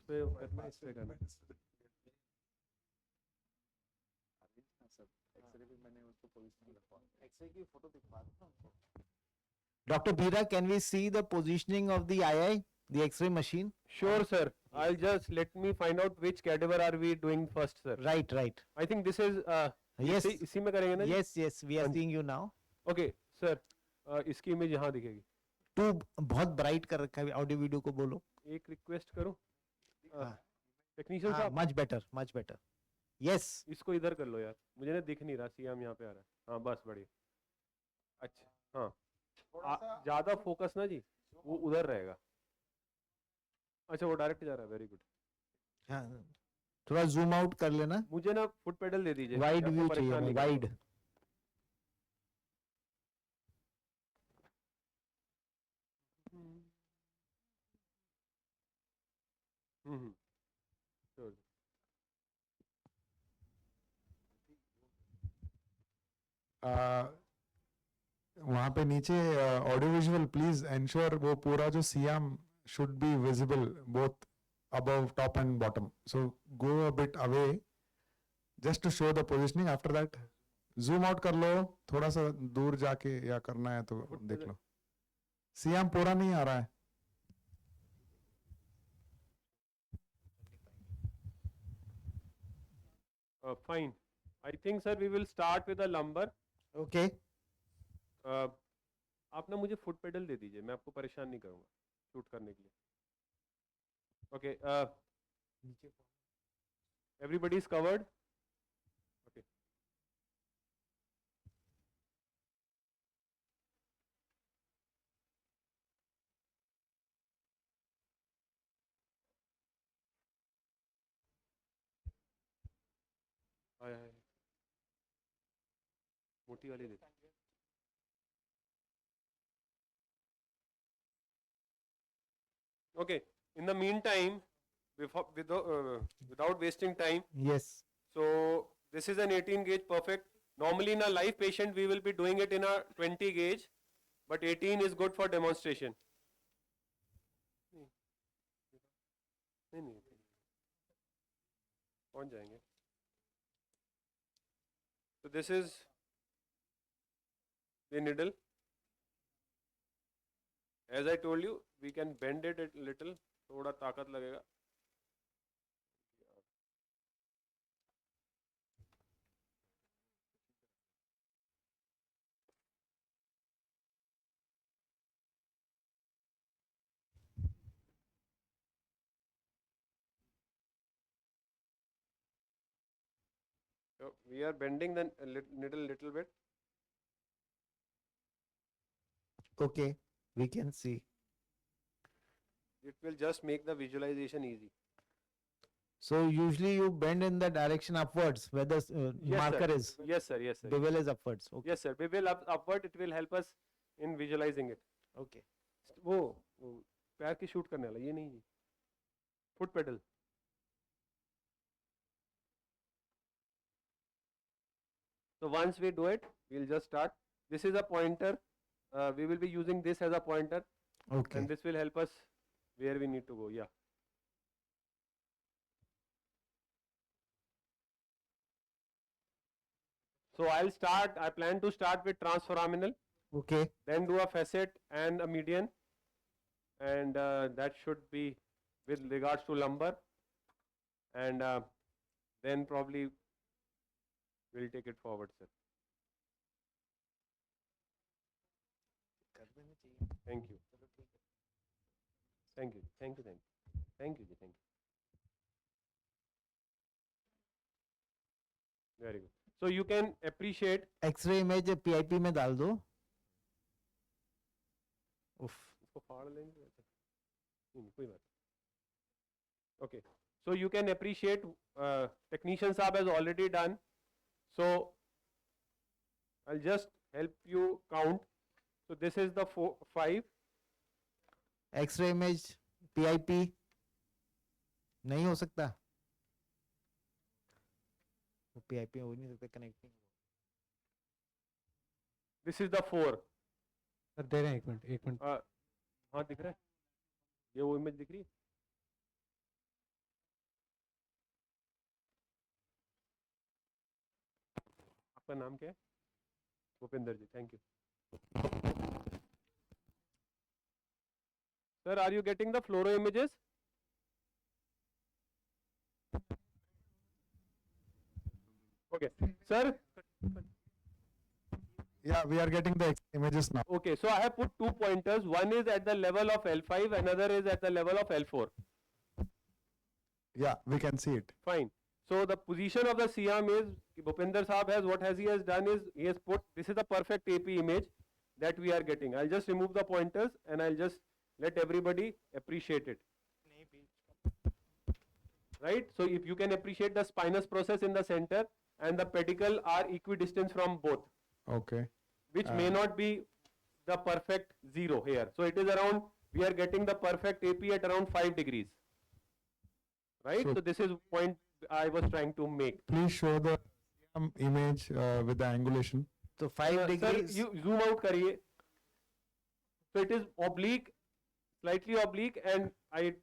पे करना है, इस पे करना है। Dr. Bhira, can we see the positioning of the II, the X-ray machine? Sure, sir. I'll just let me find out which cadaver are we doing first, sir. Right, right. I think this is Yes. इसी में करेंगे ना जी? Yes, yes, we are हाँ जी। seeing you now. Okay, sir. इसकी image यहाँ दिखेगी। तू बहुत ब्राइट कर रखा है, ऑडियो वीडियो को बोलो। एक रिक्वेस्ट करूँ हाँ, टेक्नीशियन हाँ, साहब, much better, much better. Yes. इसको इधर कर लो यार, मुझे ना दिख नहीं रहा, सीएम यहाँ पे आ रहा है। हाँ बस बढ़िया। अच्छा हाँ, ज्यादा फोकस ना जी, वो उधर रहेगा। अच्छा वो डायरेक्ट जा रहा है, वेरी गुड। हाँ, थोड़ा जूम आउट कर लेना। मुझे ना फुट पेडल दे दीजिए, वाइड मैं आपको व्यू चाहिए, परेशान नहीं वाइड। करूँगा। हम्म sure. वहाँ पे नीचे ऑडियो विजुअल प्लीज एंश्योर वो पूरा जो SIAM should be visible both above top and bottom, so go a bit away just to show the positioning. After that zoom out कर लो, थोड़ा सा दूर जाके या करना है तो देख लो। सियाम पूरा नहीं आ रहा है। Fine. I think sir we will start with a lumbar. Okay. आप ना मुझे फुट पेडल दे दीजिए, मैं आपको परेशान नहीं करूँगा शूट करने के लिए। Okay, everybody is covered. Okay. हाय मोटी वाली दे। Okay. In the meantime, without wasting time, Yes. so this is an 18 gauge perfect. Normally in a live patient we will be doing it in a 20 gauge, but 18 is good for demonstration. नहीं पहुंच जाएंगे. So this is the needle. As I told you, we can bend it a little. थोड़ा ताकत लगेगा. So we are bending the needle little bit. Okay, we can see. It will just make the visualization easy. So usually you bend in the direction upwards where the Yes, marker sir. is. Yes, sir. Yes, sir. Bevel is upwards. Okay. Yes, sir. Bevel upward. It will help us in visualizing it. Okay. वो पैर की shoot करने वाला ये नहीं जी. Foot pedal. So once we do it, we'll just start. This is a pointer. We will be using this as a pointer, Okay. and this will help us where we need to go. Yeah. So I'll start. I plan to start with transforaminal, Okay. then do a facet and a median, and that should be with regards to lumbar, and then probably we'll take it forward, sir. Thank you. Thank you. Thank you. Thank you. Thank you. Ji, thank you. Very good. So you can appreciate. X-ray image PIP में डाल दो. उफ. इसको फाड़ लेंगे. नहीं, कोई बात. Okay. So you can appreciate. Technician Saab has already done. So I'll just help you count. So this is the 5. X-ray image PIP नहीं हो सकता. PIP हो नहीं सकता connecting. This is the 4. Sir दे रहे हैं एक मिनट. हाँ दिख रहा है. ये वो इमेज दिख रही है. आपका नाम क्या है? Bhupinder ji, thank you. Sir, are you getting the fluoro images? Okay, sir. Yeah, we are getting the images now. Okay, so I have put 2 pointers. One is at the level of L5, another is at the level of L4. Yeah, we can see it. Fine. So the position of the Siam is, Bhupinder Saab has, what has he has done is, he has put, this is the perfect AP image that we are getting. I'll just remove the pointers and I'll just let everybody appreciate it. Right? So if you can appreciate the spinous process in the center and the pedicle are equidistant from both, Okay. which may not be the perfect 0 here. So it is around, we are getting the perfect AP at around 5 degrees. Right? So- So this is point I was trying to make. Please show the image with the angulation. So 5 Sir, degrees. you zoom out करिए. So it is oblique, slightly oblique, and it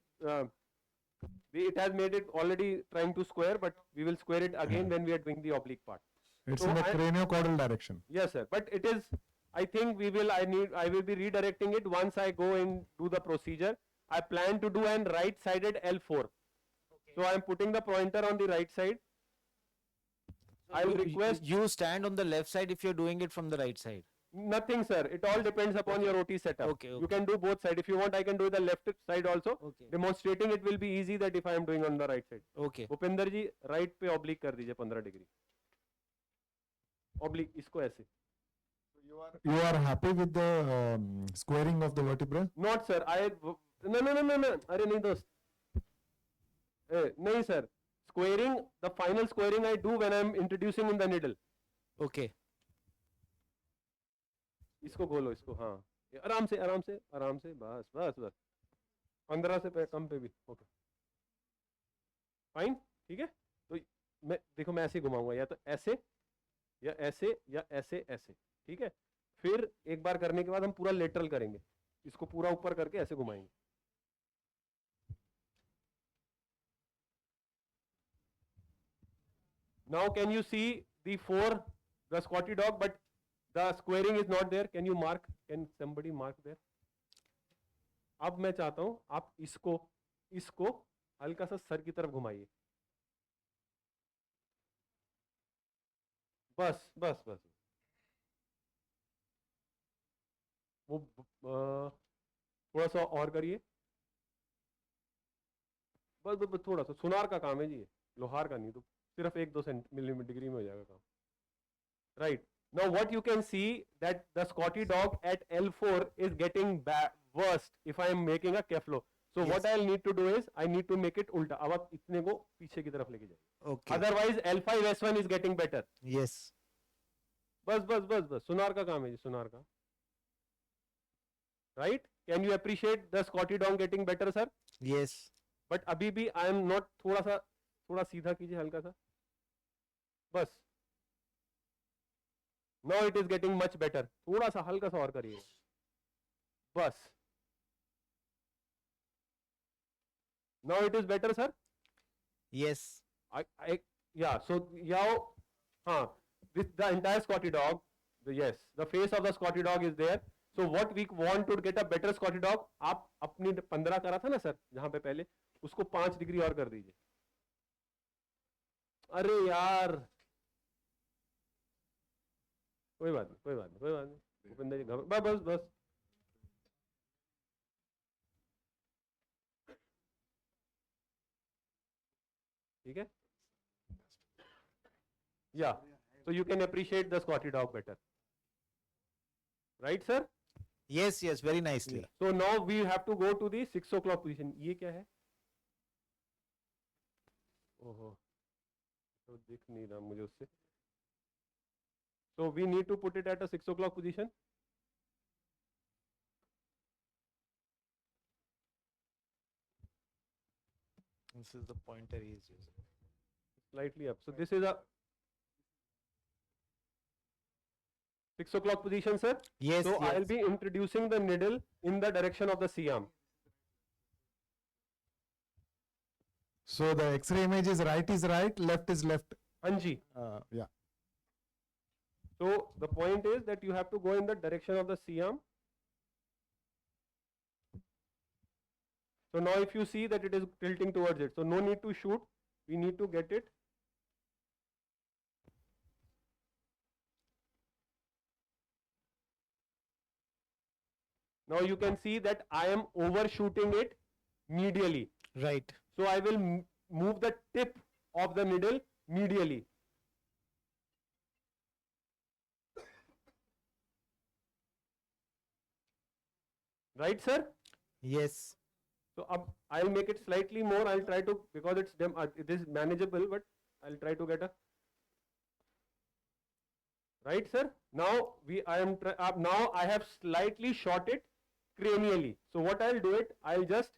has made it already trying to square, but we will square it again when we are doing the oblique part. It's So in the I- craniocaudal direction. Yes, sir. But it is, I think I will be redirecting it once I go and do the procedure. I plan to do an right-sided L4. So I am putting the pointer on the right side. I will request You stand on the left side if you're doing it from the right side. nothing, sir. It all depends upon your OT setup. Okay, You okay. can do both sides. If you want, I can do the left side also. Okay. Demonstrating it will be easy that if I am doing on the right side. Okay. Bhupendra ji right पे oblique कर दीजिए 15 degree. Oblique इसको ऐसे. You are happy with the squaring of the vertebra? Not sir. No. अरे नहीं दोस्त. नहीं sir. Squaring, the final squaring I do when I am introducing in the needle. Okay. इसको खोलो इसको. हाँ. ये आराम से बस 15 से कम पे भी. ओके. फाइन. ठीक है. तो मैं देखो मैं ऐसे घुमाऊंगा या तो ऐसे या ऐसे या ऐसे ऐसे. ठीक है. फिर एक बार करने के बाद हम पूरा लेटरल करेंगे. इसको पूरा ऊपर करके ऐसे घुमाएंगे. Now can you see the Scotty dog, but the squaring is not there. Can you mark? Can somebody mark there? अब मैं चाहता हूं आप इसको हल्का सा सर की तरफ घुमाइए. बस वो थोड़ा सा और करिए. बस थोड़ा सा. सुनार का काम है जी ये, लोहार का नहीं. तो सिर्फ 1-2 मिलीमीटर डिग्री में हो जाएगा काम. Right. Now what you can see that the Scotty dog at L4 is getting worst if I am making a Keflo. So what I'll need to do is I need to make it ulta. अब आप इतने को पीछे की तरफ लेके जाइए. Okay. Otherwise L5 S1 is getting better. Yes. बस सुनार का काम है जी, सुनार का. Right? Can you appreciate the Scotty dog getting better, sir? Yes. But अभी भी I am not थोड़ा सीधा कीजिए हल्का सा. बस. Now it is getting much better. थोड़ा सा हल्का सा और करिए. बस. Now it is better, sir. Yes. So the entire Scotty dog, the face of the Scotty dog is there. So what we want to get a better Scotty dog, आप अपनी 15 करा था ना सर जहां पे पहले, उसको 5 डिग्री और कर दीजिए. अरे यार कोई बात नहीं. भूपेंद्र जी बस. ठीक है. Yeah, so you can appreciate the Scotty dog better. Right, sir? Yes, very nicely. So now we have to go to the 6 o'clock position. ये क्या है? ओहो, तो दिख नहीं रहा मुझे उससे. So we need to put it at a 6 o'clock position. This is the pointer he is using. Slightly up. So this is a 6 o'clock position, sir. Yes. So yes. I'll be introducing the needle in the direction of the C-arm. So the X-ray image is right, left is left. हाँ जी. Yeah. So the point is that you have to go in the direction of the C arm. So now if you see that it is tilting towards it, so no need to shoot, we need to get it. Now you can see that I am overshooting it medially. Right. So I will move the tip of the needle medially. Right, sir? Yes. So I'll make it slightly more. I'll try to, because it is manageable, but I'll try to get a. Right, sir? Now now I have slightly shot it cranially. So what I'll do it, I'll just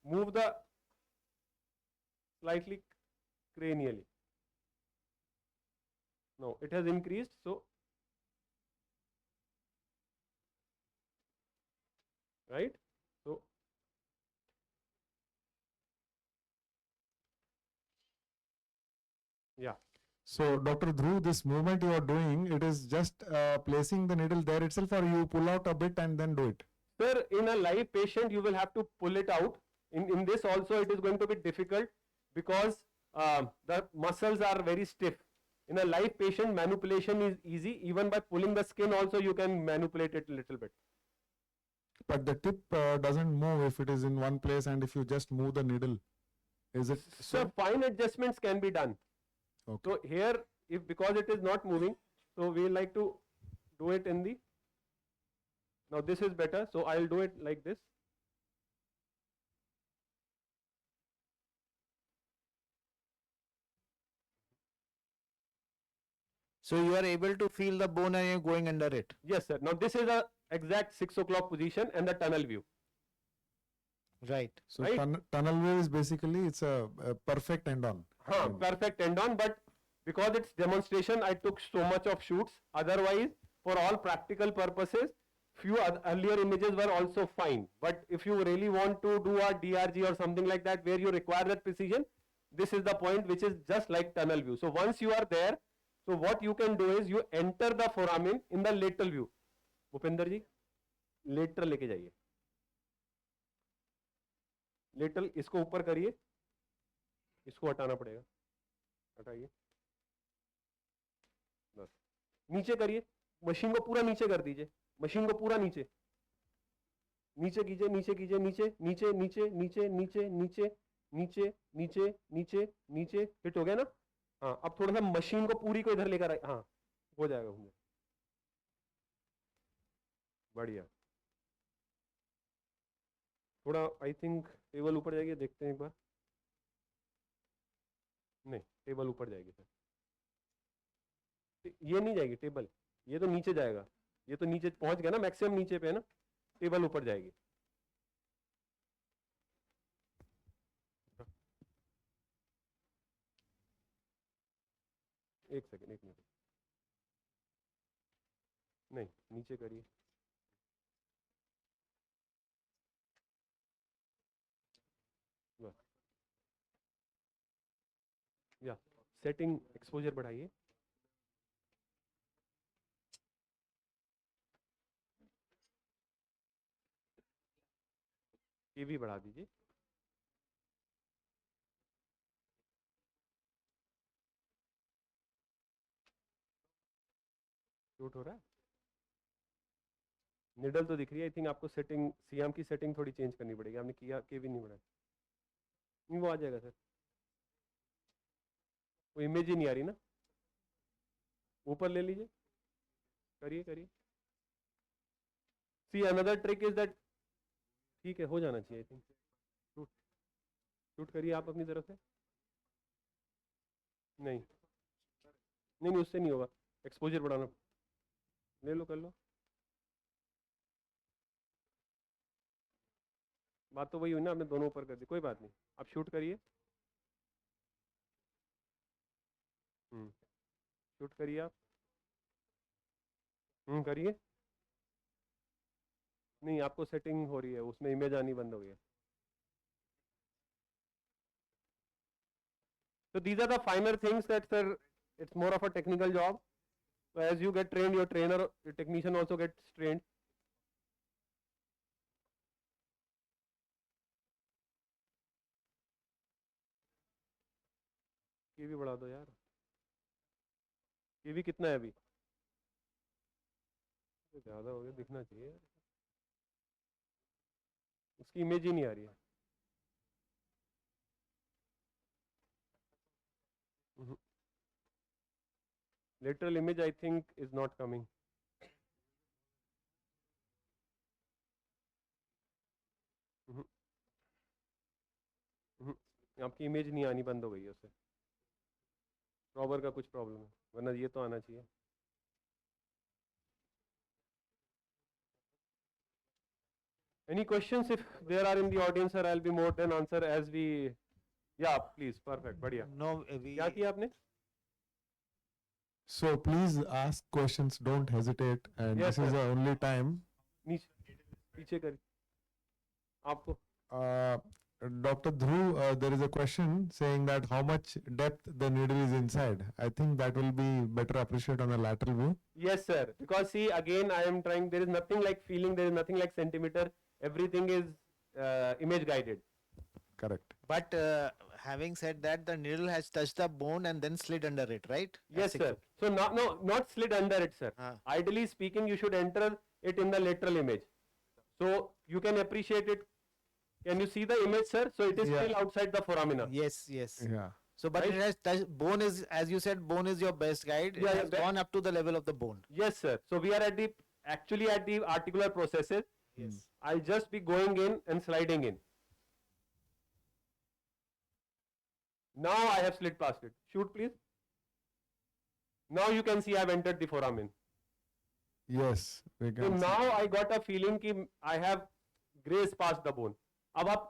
move the slightly cranially. No, it has increased. So, right? So, yeah. So, Dr. Dhruv, this movement you are doing, it is just placing the needle there itself, or you pull out a bit and then do it? Sir, in a live patient, you will have to pull it out. In this also, it is going to be difficult because the muscles are very stiff. In a live patient, manipulation is easy. Even by pulling the skin also, you can manipulate it a little bit. But the tip doesn't move if it is in one place and if you just move the needle. Is it So, so? fine adjustments can be done. Okay. So, here, because it is not moving, so we like to do it in the. Now, this is better. So, I'll do it like this. So you are able to feel the bone and you're going under it. Yes, sir. Now, this is a exact 6 o'clock position and the tunnel view. Right. So Right. tunnel wave is basically it's a perfect end on. Perfect tendon, but because it's demonstration, I took so much of shoots. Otherwise, for all practical purposes, few earlier images were also fine. But if you really want to do a DRG or something like that, where you require that precision, this is the point which is just like tunnel view. So once you are there, so what you can do is you enter the foramen in the lateral view. Bhupendra ji, lateral लेके जाइए. Lateral इसको ऊपर करिए, इसको हटाना पड़ेगा. हटाइए. बस. नीचे करिए. मशीन को पूरा नीचे कर दीजिए. मशीन को पूरा नीचे. नीचे कीजिए, नीचे कीजिए, नीचे, नीचे, नीचे, नीचे, नीचे, नीचे, नीचे, नीचे, नीचे, नीचे. हिट हो गया ना? हाँ, अब थोड़ा सा मशीन को पूरी को इधर लेकर आए. हाँ, हो जाएगा घूमने. बढ़िया. थोड़ा आई थिंक टेबल ऊपर जाएगी, देखते हैं एक बार. नहीं, टेबल ऊपर जाएगी सर. ये नहीं जाएगी टेबल, ये तो नीचे जाएगा. ये तो नीचे पहुंच गया ना, मैक्सिमम नीचे पे है ना. टेबल ऊपर जाएगी. एक सेकंड, एक मिनट. नहीं, नीचे करिए. बस. या सेटिंग एक्सपोजर बढ़ाइए. ये भी बढ़ा दीजिए. शूट हो रहा है. निडल तो दिख रही है. आई थिंक आपको सेटिंग सीएम की सेटिंग थोड़ी चेंज करनी पड़ेगी. आपने किया के भी नहीं बढ़ाया. नहीं, वो आ जाएगा सर. वो इमेज ही नहीं आ रही ना. ऊपर ले लीजिए. करिए करिए. See another trick is that. ठीक है, हो जाना चाहिए. आई थिंक शूट शूट करिए आप अपनी तरफ से. नहीं नहीं नहीं, उससे नहीं होगा. एक्सपोजर बढ़ाना. ले लो, कर लो. बात तो वही हुई ना, आपने दोनों ऊपर कर दी. कोई बात नहीं, आप शूट करिए. शूट करिए आप. करिए. नहीं, आपको सेटिंग हो रही है, उसमें इमेज आनी बंद हो गई है. So these are the finer things that, sir, it's more of a technical job. So as you get trained, your trainer, your technician also gets trained. ये भी बढ़ा दो यार. ये भी कितना है अभी? तो ज़्यादा हो गया, दिखना चाहिए यार. उसकी इमेज ही नहीं आ रही है. Lateral image I think is not coming. आपकी इमेज नहीं आनी, बंद हो गई है उससे. प्रॉबर का कुछ प्रॉब्लम है, वरना ये तो आना चाहिए. Any questions if there are in the audience, sir? I'll be more than answer as we. Yeah, please. Perfect. बढ़िया. No, क्या किया आपने? So please ask questions, don't hesitate, and Yes, this is sir. the only time. नीचे पीछे करिए. आपको Uh, Dr. Dhruv, there is a question saying that how much depth the needle is inside. I think that will be better appreciated on a lateral view. yes, sir. Because see, again, I am trying. There is nothing like feeling. There is nothing like centimeter. Everything is image guided. Correct. but having said that, the needle has touched the bone and then slid under it, right? At Yes, 6 sir. So not slid under it, sir. Ah. Ideally speaking, you should enter it in the lateral image. So you can appreciate it. Can you see the image, sir? So it is Yeah. still outside the foramina. Yes, yes. Yeah. So, but Right? it has touched, bone is, as you said, bone is your best guide. It Yeah, yeah, has that- gone up to the level of the bone. Yes, sir. So we are actually at the articular processes. Yes. I'll just be going in and sliding in. Now I have slid past it. Shoot, please. Now you can see I've entered the foramen. Yes. We So can see. now I got a feeling कि I have grazed past the bone. अब आप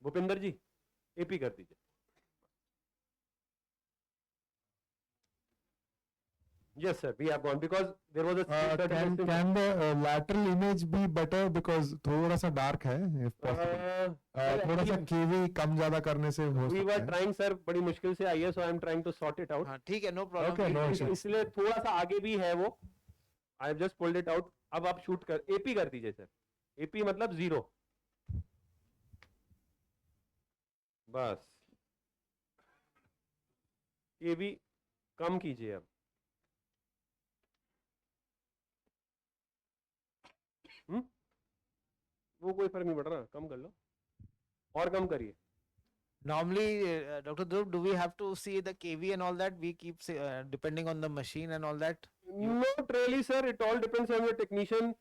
भूपिंदर जी AP कर दीजिए. Yes, sir. We have gone because there was a Can the lateral image be better because थोड़ा सा dark है if possible. थोड़ा सा KV कम ज़्यादा करने से हो we सकता were है. trying, sir. बड़ी मुश्किल से आई है, so I am trying to sort it out. हाँ, ठीक है, no problem. Okay, no इस- issues. इसलिए थोड़ा सा आगे भी है वो. I have just pulled it out. अब आप शूट कर एपी कर दीजिए सर. एपी मतलब 0. बस ये भी कम कीजिए अब. वो कोई फर्क नहीं पड़ रहा, कम कर लो और कम करिए. Normally, Dr. Dhruv, do we have to see the KV and all that? We keep depending on the machine and all that. Not really, sir. It all depends on your technician.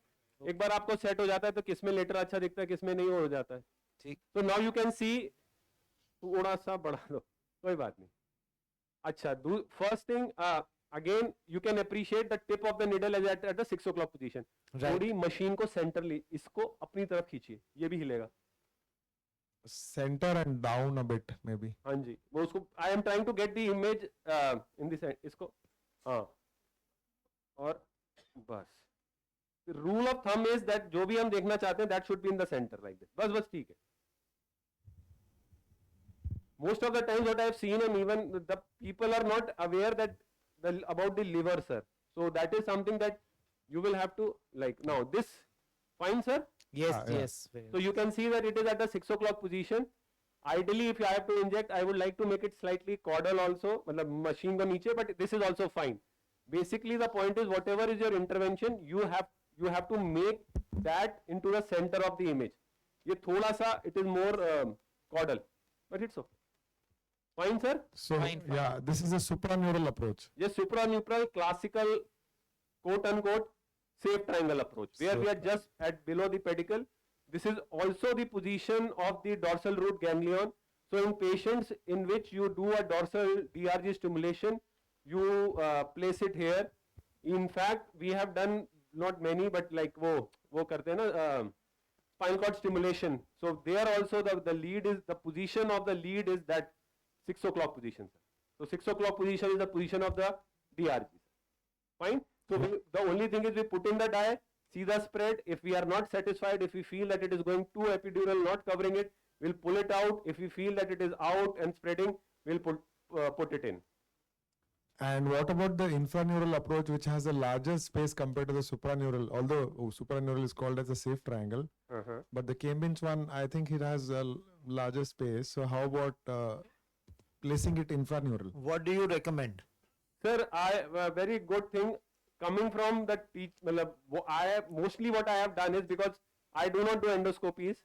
एक बार आपको set हो जाता है तो किसमें letter अच्छा दिखता है, किसमें नहीं हो जाता है. ठीक. So now you can see, थोड़ा सा बढ़ा दो, कोई बात नहीं. अच्छा, first thing, again you can appreciate the tip of the needle as at the 6 o'clock position. Right. थोड़ी मशीन को सेंटरली, इसको अपनी तरफ खींचिए, ये भी हिलेगा. Center and down a bit maybe. हाँ जी, वो उसको I am trying to get the image in the center, इसको हाँ, और बस. Rule of thumb is that जो भी हम देखना चाहते हैं that should be in the center like this. बस ठीक है. Most of the times what I have seen, and even the people are not aware that about the liver, sir. So that is something that you will have to like. Now this, fine, sir. Yes, yeah. yes. very So you can see that it is at the 6 o'clock position. Ideally, if I have to inject, I would like to make it slightly caudal also, मतलब machine को नीचे, but this is also fine. Basically, the point is whatever is your intervention, you have to make that into the center of the image. ये थोड़ा सा it is more caudal, but it's okay. Fine, sir. So Fine, fine. yeah, this is a supraneural approach. ये supranuclear classical quote unquote safe triangle approach, where we are just at below the pedicle. This is also the position of the dorsal root ganglion. So in patients in which you do a dorsal DRG stimulation, you place it here. In fact, we have done not many, but like वो करते हैं ना spinal cord stimulation. So there also the lead is, the position of the lead is that 6 o'clock position, sir. So 6 o'clock position is the position of the DRG. Fine. So the only thing is we put in the dye, see the spread. If we are not satisfied, if we feel that it is going too epidural, not covering it, we'll pull it out. If we feel that it is out and spreading, we'll put it in. And what about the infraneural approach, which has a larger space compared to the supraneural? Although supraneural is called as a safe triangle, Uh-huh. but the Cambridge one, I think it has a larger space. So how about placing it infraneural? What do you recommend? Sir, very good thing coming from the matlab, mostly what I have done is because I do not do endoscopies.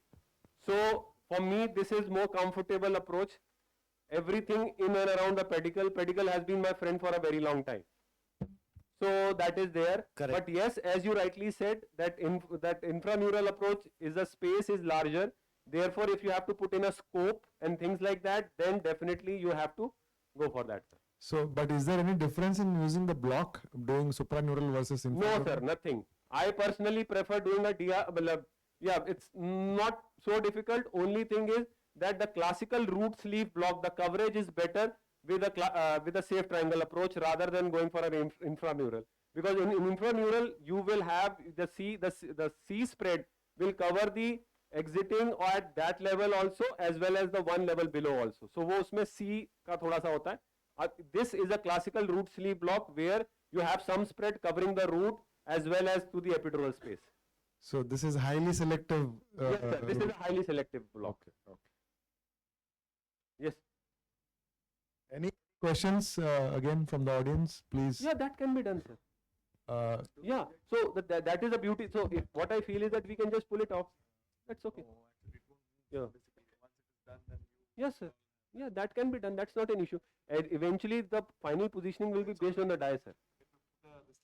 So for me, this is more comfortable approach. Everything in and around the pedicle. Pedicle has been my friend for a very long time. So that is there. Correct. But yes, as you rightly said, that that infraneural approach is the space is larger. Therefore, if you have to put in a scope and things like that, then definitely you have to go for that, sir. So, but is there any difference in using the block, doing supraneural versus No, infraneural? sir, nothing. I personally prefer doing a yeah, it's not so difficult. Only thing is that the classical root sleeve block, the coverage is better with a safe triangle approach rather than going for an infraneural. Because in infraneural, you will have the C spread will cover the exiting or at that level also as well as the one level below also. So वो उसमें C का थोड़ा सा होता है. This is a classical root sleeve block where you have some spread covering the root as well as to the epidural space. So this is highly selective. Yes, sir. This is a highly selective block. Okay. Yes. Any questions again from the audience, please? Yeah, that can be done, sir. Uh, Yeah. So that is the beauty. So if, what I feel is that we can just pull it off. That's okay. Yeah. Yes, sir. Yeah, that can be done. That's not an issue. And eventually, the final positioning will be based on the die, sir.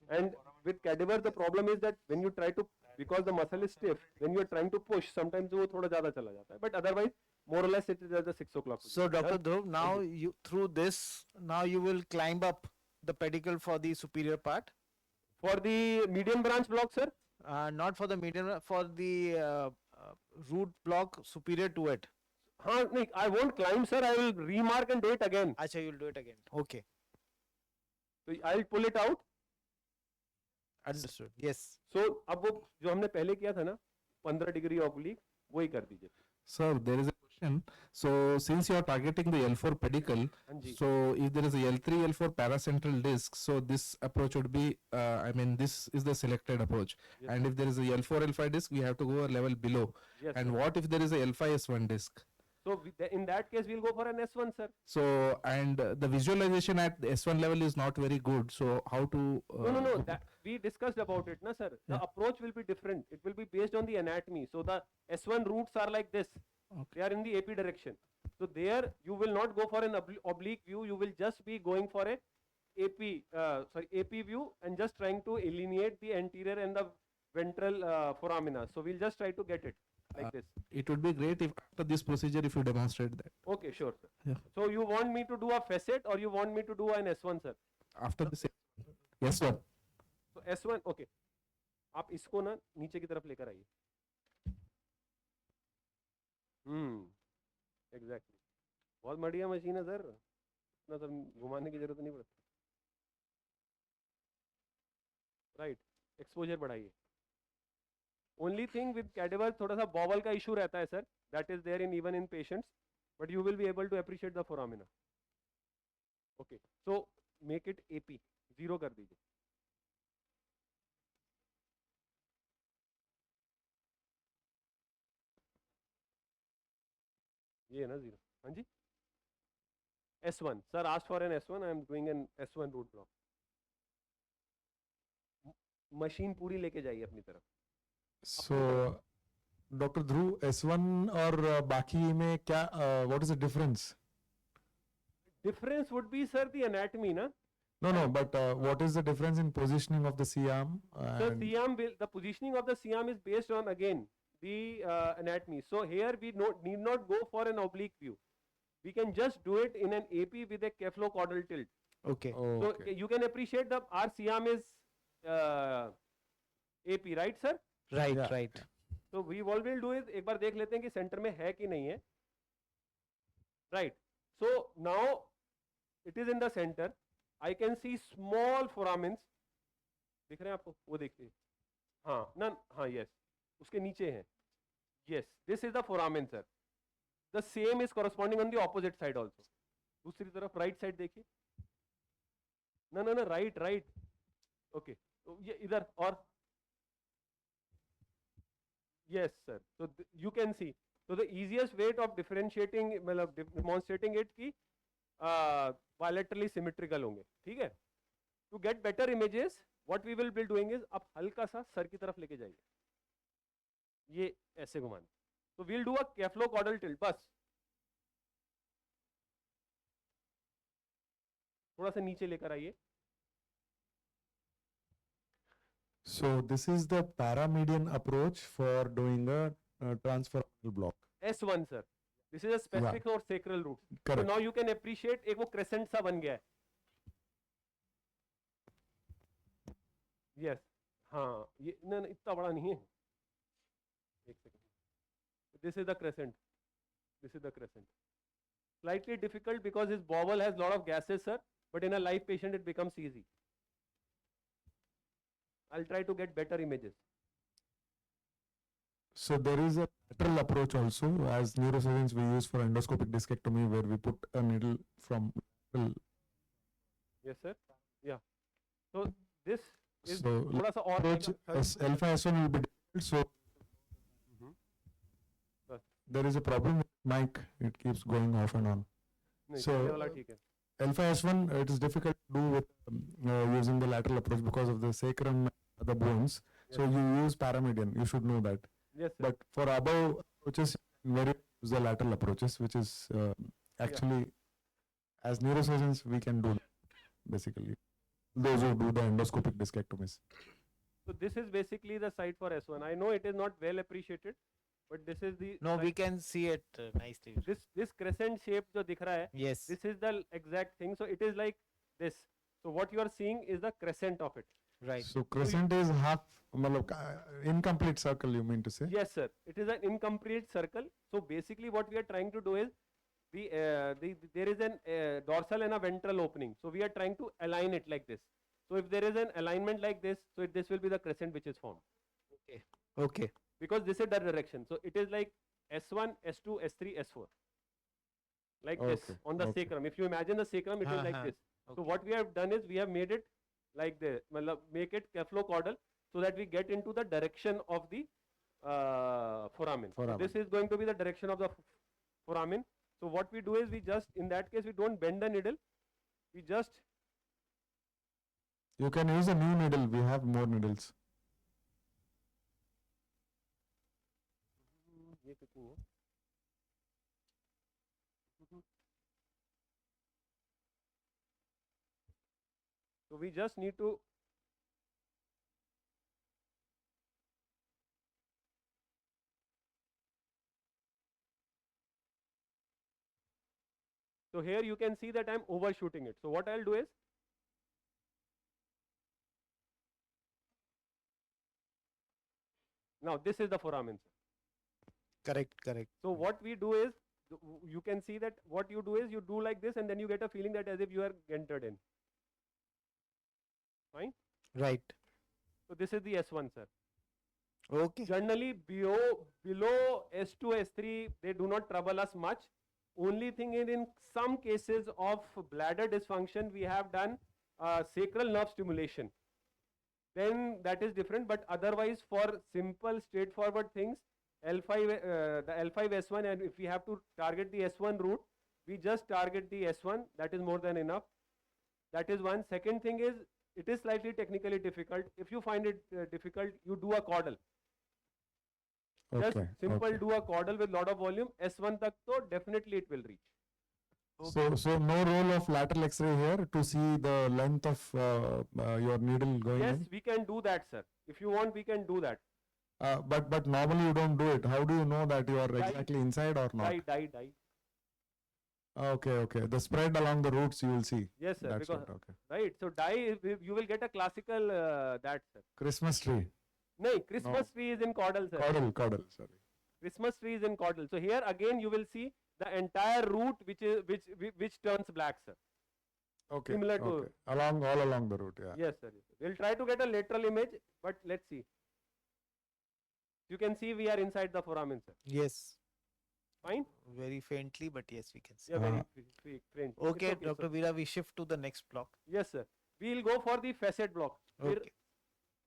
And with cadaver, the problem is that when you try to, because the muscle is stiff, when you are trying to push, sometimes वो थोड़ा ज़्यादा चला जाता है. But otherwise, more or less, it is at the 6 o'clock. So, position. Dr. Done? Dhruv, now you through this, now you will climb up the pedicle for the superior part. For the median branch block, sir. Not for the median, for the root block superior to it. हाँ नहीं, I won't climb, sir. I will remark and do it again. Acha, you'll do it again. Okay, So I'll pull it out. understood. Yes. So अब वो जो हमने पहले किया था ना 15 डिग्री ऑब्लिक वही कर दीजिए. Sir, there is a question. So, since you are targeting the L4 pedicle, हाँ जी. so if there is a L3, L4 paracentral disc, so this approach would be, I mean, this is the selected approach. Yes, And if there is a L4, L5 disc, we have to go a level below. Yes, And sir. what if there is a L5, S1 disc? So in that case we'll go for an S1, sir. So, and the visualization at the S1 level is not very good. So, how to? No. That we discussed about it, na sir. The Yeah. approach will be different. It will be based on the anatomy. So the S1 roots are like this. Okay. They are in the AP direction. So there you will not go for an oblique view. You will just be going for a AP view and just trying to alienate the anterior and the ventral foramina. So we'll just try to get it like this. It would be great if after this procedure, if you demonstrate that. Okay, sure, sir. Yeah. So you want me to do a facet or you want me to do an S1, sir? After this, S1. So S1, okay. आप इसको ना नीचे की तरफ लेकर आइए. Exactly. बहुत बढ़िया मशीन है सर. इतना सब घुमाने की जरूरत नहीं पड़ती. राइट. एक्सपोजर बढ़ाइए. ओनली थिंग विद कैडेवर थोड़ा सा बॉबल का इशू रहता है sir. That is there in even in patients. But you will be able to appreciate the foramina. Okay. So make it AP. 0 कर दीजिए. ये है ना 0. हाँ जी. S1. Sir asked for an S1. I am doing an S1 root block. Machine पूरी लेके जाइए अपनी तरफ. so, Dr. Dhruv, S1 और बाकी में क्या? What is the difference? Difference would be, sir, the anatomy, na? No, but what is the difference in positioning of the C-arm? So C-arm the positioning of the C-arm is based on again the anatomy. So here we need not go for an oblique view. We can just do it in an AP with a cephalocaudal tilt. Okay. So Okay. you can appreciate the our C-arm is AP, right, sir? Right, Yeah. right. So we what we'll do is एक बार देख लेते हैं कि centre में है कि नहीं है. Right. So now it is in the center. I can see small foramens. दिख रहे हैं आपको? वो देखिए. हाँ, ना, हाँ, yes. उसके नीचे हैं. Yes, this is the foramen, sir. The same is corresponding on the opposite side also. दूसरी तरफ right side देखिए. No, no, no, right. Okay. So, either or. Yes, sir. So you can see. So the easiest way of differentiating, मतलब demonstrating it कि bilaterally symmetrical होंगे, ठीक है? To get better images, what we will be doing is आप हल्का सा sir की तरफ लेके जाइए, ये ऐसे घुमाना. So we'll do a cephalocaudal tilt, बस. थोड़ा सा नीचे लेकर आइए. So this is the paramedian approach for doing a transforaminal block. S1 sir. This is a specific or sacral root. So Correct. now you can appreciate एक वो crescent सा बन गया है. Yes. हाँ ये ना इतना बड़ा नहीं है. एक second. This is the crescent. This is the crescent. Slightly difficult because his bowel has lot of gases, sir. But in a live patient, it becomes easy. I'll try to get better images. So there is a lateral approach also, as neurosurgeons we use for endoscopic discectomy, where we put a needle from lateral. Yes, sir. Yeah. So this is So थोड़ा सा और approach alpha S1 will be difficult. So बस. there is a problem with mic; it keeps going off and on. नहीं, So- ये वाला ठीक है. Alpha S1 it is difficult to do with using the lateral approach because of the sacrum, the bones. So Yes. you use paramedian. You should know that. Yes, sir. But for above approaches, very use the lateral approaches, which is actually, as neurosurgeons, we can do that, basically. Those who do the endoscopic discectomies. So this is basically the site for S1. I know it is not well appreciated, but this is the No, we site. can see it nicely. This crescent shape जो दिख रहा है, Yes. this is the exact thing. So it is like this. So what you are seeing is the crescent of it. Right. So crescent is half, मतलब, incomplete circle, you mean to say? Yes, sir. It is an incomplete circle. So basically, what we are trying to do is there is an dorsal and a ventral opening. So we are trying to align it like this. So if there is an alignment like this, so this will be the crescent which is formed. Okay. Because this is the direction. So it is like S1, S2, S3, S4. Like this Okay, on the okay. sacrum. If you imagine the sacrum, it is like this. So Okay. what we have done is we have made it like this. मतलब make it cephalocaudal so that we get into the direction of the foramen. So Foramen. this is going to be the direction of the foramen. So what we do is we just, in that case, we don't bend the needle. We just, You can use a new needle. We have more needles. ये कितनी है? So we just need to So here you can see that I'm overshooting it. So what I'll do is now this is the foramen, sir. Correct. So what we do is you can see that what you do is you do like this and then you get a feeling that as if you are entered in. Fine. Right. So this is the S1, sir. Okay. Generally below S2, S3, they do not trouble us much. Only thing is in some cases of bladder dysfunction, we have done sacral nerve stimulation. Then that is different, but otherwise for simple straightforward things, L5, the L5 S1, and if we have to target the S1 root, we just target the S1, that is more than enough. That is one. Second thing is, it is slightly technically difficult. If you find it difficult, you do a caudal. Just Okay. simple okay. do a caudal with lot of volume. S1 tak to definitely it will reach. So no role of lateral X-ray here to see the length of your needle going Yes, in. we can do that, sir. If you want, we can do that. But normally you don't do it. How do you know that you are Dye. exactly inside or not? Die. Okay. The spread along the roots you will see. Yes, sir. That's Because what, okay. right. So you will get a classical that, sir. Christmas tree. No, Christmas tree is in caudal, sir. Caudal, sorry. Christmas tree is in caudal. So here again you will see the entire root which turns black, sir. Okay. Similar to- okay. All along the route, yeah. Yes, sir. We'll try to get a lateral image, but let's see. You can see we are inside the foramen, sir. Yes. Fine. Very faintly, but yes, we can see. Yeah, very Uh-huh. faint. Okay, It's Dr. Veera, we shift to the next block. Yes, sir. we'll go for the facet block. फिर Okay.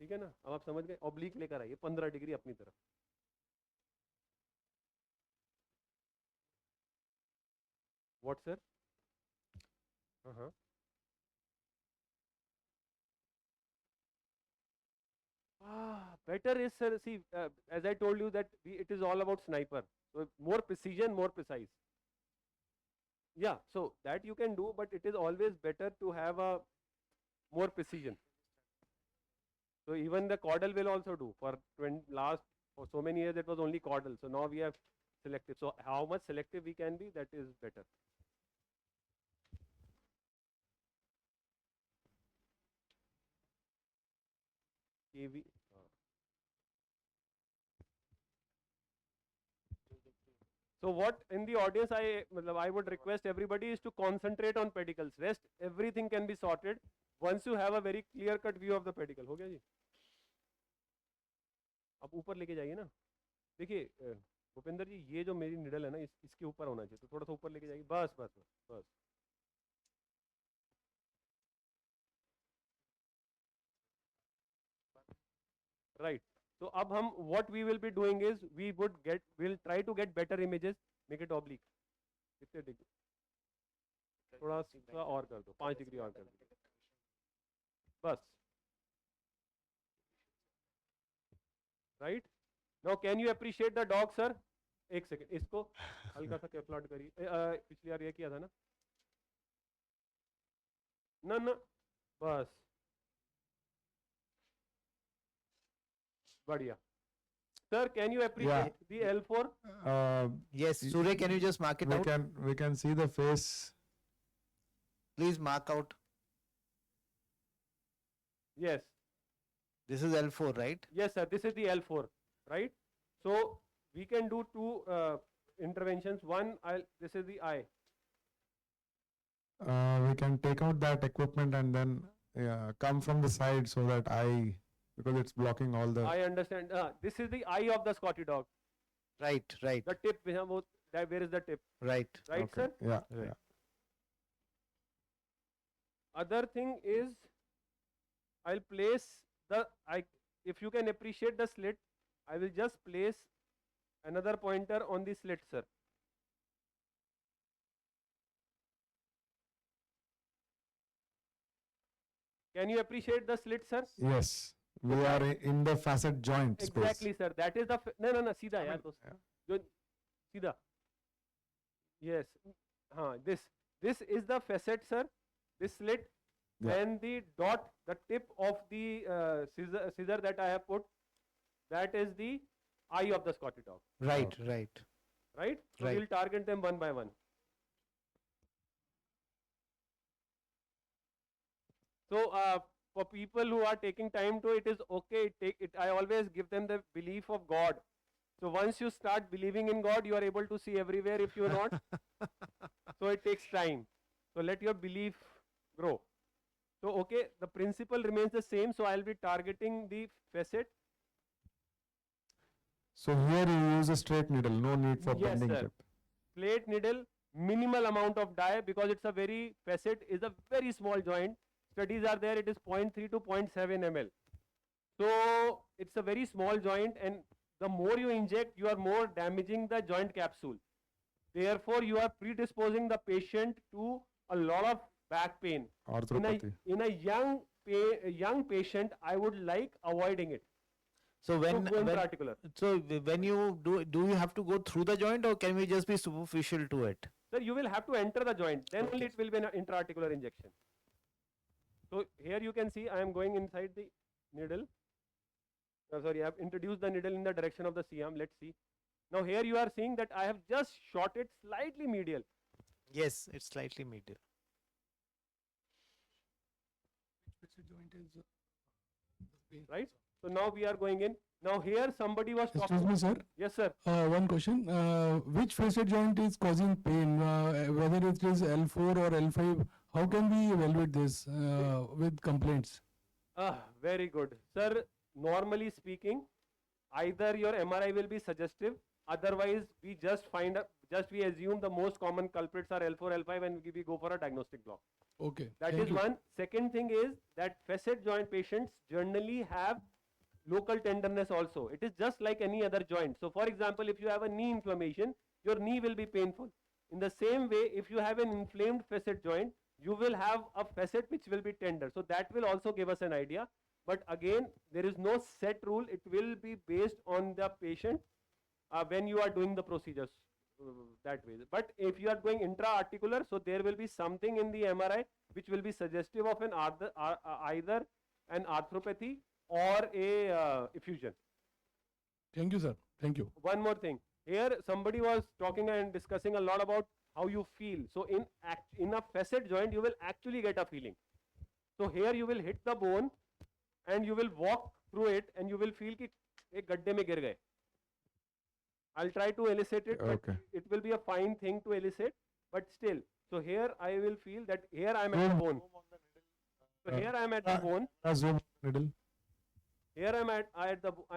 ठीक है ना, अब आप समझ गए, oblique लेकर आइए 15 डिग्री अपनी तरफ. What sir? Uh-huh. Better is sir, see, as I told you that it is all about sniper. So more precision, more precise. Yeah, so that you can do, but it is always better to have a more precision. So even the caudal will also do. For so many years it was only caudal. So now we have selective. So how much selective we can be, that is better. KV. So what in the audience I would request everybody is to concentrate on pedicles. Rest everything can be sorted once you have a very clear cut view of the pedicle. हो गया जी? अब ऊपर लेके जाइए ना. देखिए भूपेंद्र जी, ये जो मेरी निडल है ना, इसके ऊपर होना चाहिए, तो थोड़ा सा ऊपर लेके जाइए. बस बस बस बस. Right. So अब हम what we will be doing is we'll try to get better images. Make it oblique. कितने डिग्री? थोड़ा सा और कर दो, 5 डिग्री और कर दो. बस. Right. Now can you appreciate the dog, sir? एक सेकंड, इसको हल्का सा कैप्लॉट करिए. पिछली बार ये किया था ना. ना बस. बढ़िया. Sir, can you appreciate the L4? Yes, Surya, can you just mark it We out? can see the face. Please mark out. Yes. This is L4, right? Yes, sir. This is the L4, right? So we can do two interventions. One, this is the eye. We can take out that equipment and then come from the side so that because it's blocking all the. I understand. This is the eye of the Scotty dog. Right. The tip, where is the tip? Right. Right, Okay. sir? Yeah. Right. Yeah. Other thing is, I'll place if you can appreciate the slit, I will just place another pointer on the slit, sir. Can you appreciate the slit, sir? Yes. We are in the facet joint Exactly, space. sir. That is the no, सीधा यार दोस्त. Yeah. जो सीधा. Yes. हाँ, this is the facet, sir. This slit. Yeah. And the dot, the tip of the scissor that I have put, that is the eye of the Scotty dog. Right. Okay. Right. Right? So Right. we'll target them one by one. So for people who are taking time to, it is okay. I always give them the belief of God. So once you start believing in God, you are able to see everywhere. If you are not, so it takes time. So let your belief grow. So okay, the principle remains the same. So I'll be targeting the facet. So here you use a straight needle, no need for Yes, bending sir. tip. Plate needle, minimal amount of dye, because it's a very facet is a very small joint. Studies are there, it is 0.3 to 0.7 ml. So it's a very small joint, and the more you inject, you are more damaging the joint capsule. Therefore, you are predisposing the patient to a lot of back pain. Arthropathy. In a young patient, I would like avoiding it. So So when, go in when particular. so when you do you have to go through the joint, or can we just be superficial to it? Sir, you will have to enter the joint. Then only Okay. it will be an intraarticular injection. So here you can see I am going inside the needle. Sorry, I have introduced the needle in the direction of the C-arm. Let's see. Now here you are seeing that I have just shot it slightly medial. Yes, it's slightly medial. Right? So now we are going in. Now here somebody was Excuse talking. me, sir. Yes, sir. One question. Which facet joint is causing pain? Whether it is L4 or L5, how can we evaluate this with complaints? Very good. Sir, normally speaking, either your MRI will be suggestive, otherwise we just we assume the most common culprits are L4, L5 and we go for a diagnostic block. Okay. That thank is you. one. Second thing is that facet joint patients generally have local tenderness also. It is just like any other joint. So for example, if you have a knee inflammation, your knee will be painful. In the same way, if you have an inflamed facet joint, you will have a facet which will be tender. So that will also give us an idea. But again, there is no set rule. It will be based on the patient when you are doing the procedures that way. But if you are going intra-articular, so there will be something in the MRI which will be suggestive of an either an arthropathy or a effusion. Thank you, sir. Thank you. One more thing. Here somebody was talking and discussing a lot about how you feel. So in a facet joint, you will actually get a feeling. So here you will hit the bone and you will walk through it and you will feel कि एक गड्ढे में गिर गए. I'll try to elicit it, but Okay. it will be a fine thing to elicit. But still, so here I will feel that here I am at the bone. So here I am at the bone. Zoom needle. Here I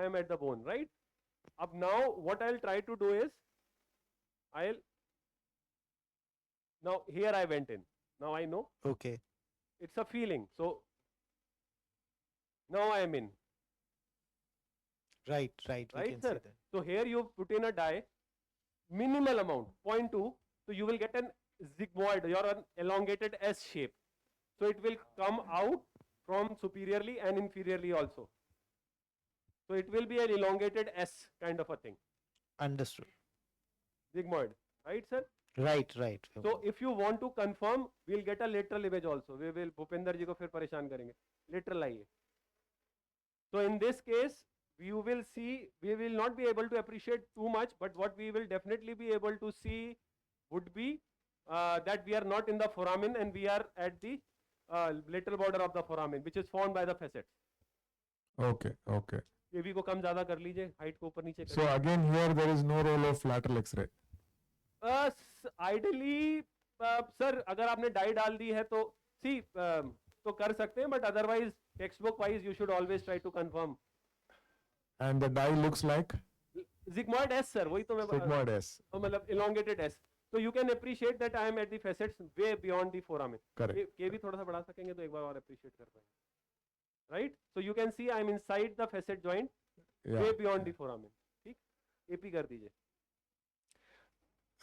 am at the bone, right? Up now, what I'll try to do is, now here I went in. Now I know Okay. it's a feeling. So now I am in. Right. Right. We Right, can sir? see that. So here you put in a dye, minimal amount, 0.2. So you will get an sigmoid or an elongated S shape. So it will come out from superiorly and inferiorly also. So it will be an elongated S kind of a thing, Understood. sigmoid, right, sir? Right. Right. So if you want to confirm, we'll get a lateral image also. We will Bhupender ji को फिर परेशान करेंगे. Lateral आइए. So in this case, you will see, we will not be able to appreciate too much, but what we will definitely be able to see would be that we are not in the foramen and we are at the lateral border of the foramen, which is formed by the facets. Okay, okay. AB को कम ज़्यादा कर लीजिए, height को ऊपर नीचे कर So again here there is no role of lateral X-ray. Ideally sir अगर आपने डाई डाल दी है तो सी तो कर सकते हैं but otherwise text book wise you should always try to confirm And the dye looks like sigmoid S sir वही तो मैं sigmoid S. मतलब elongated S so you can appreciate that I am at the facets way beyond the foramen Correct. के भी थोड़ा सा बढ़ा सकेंगे तो एक बार और appreciate कर पाएंगे right so you can see I am inside the facet joint Yeah. way beyond the foramen ठीक AP कर दीजिए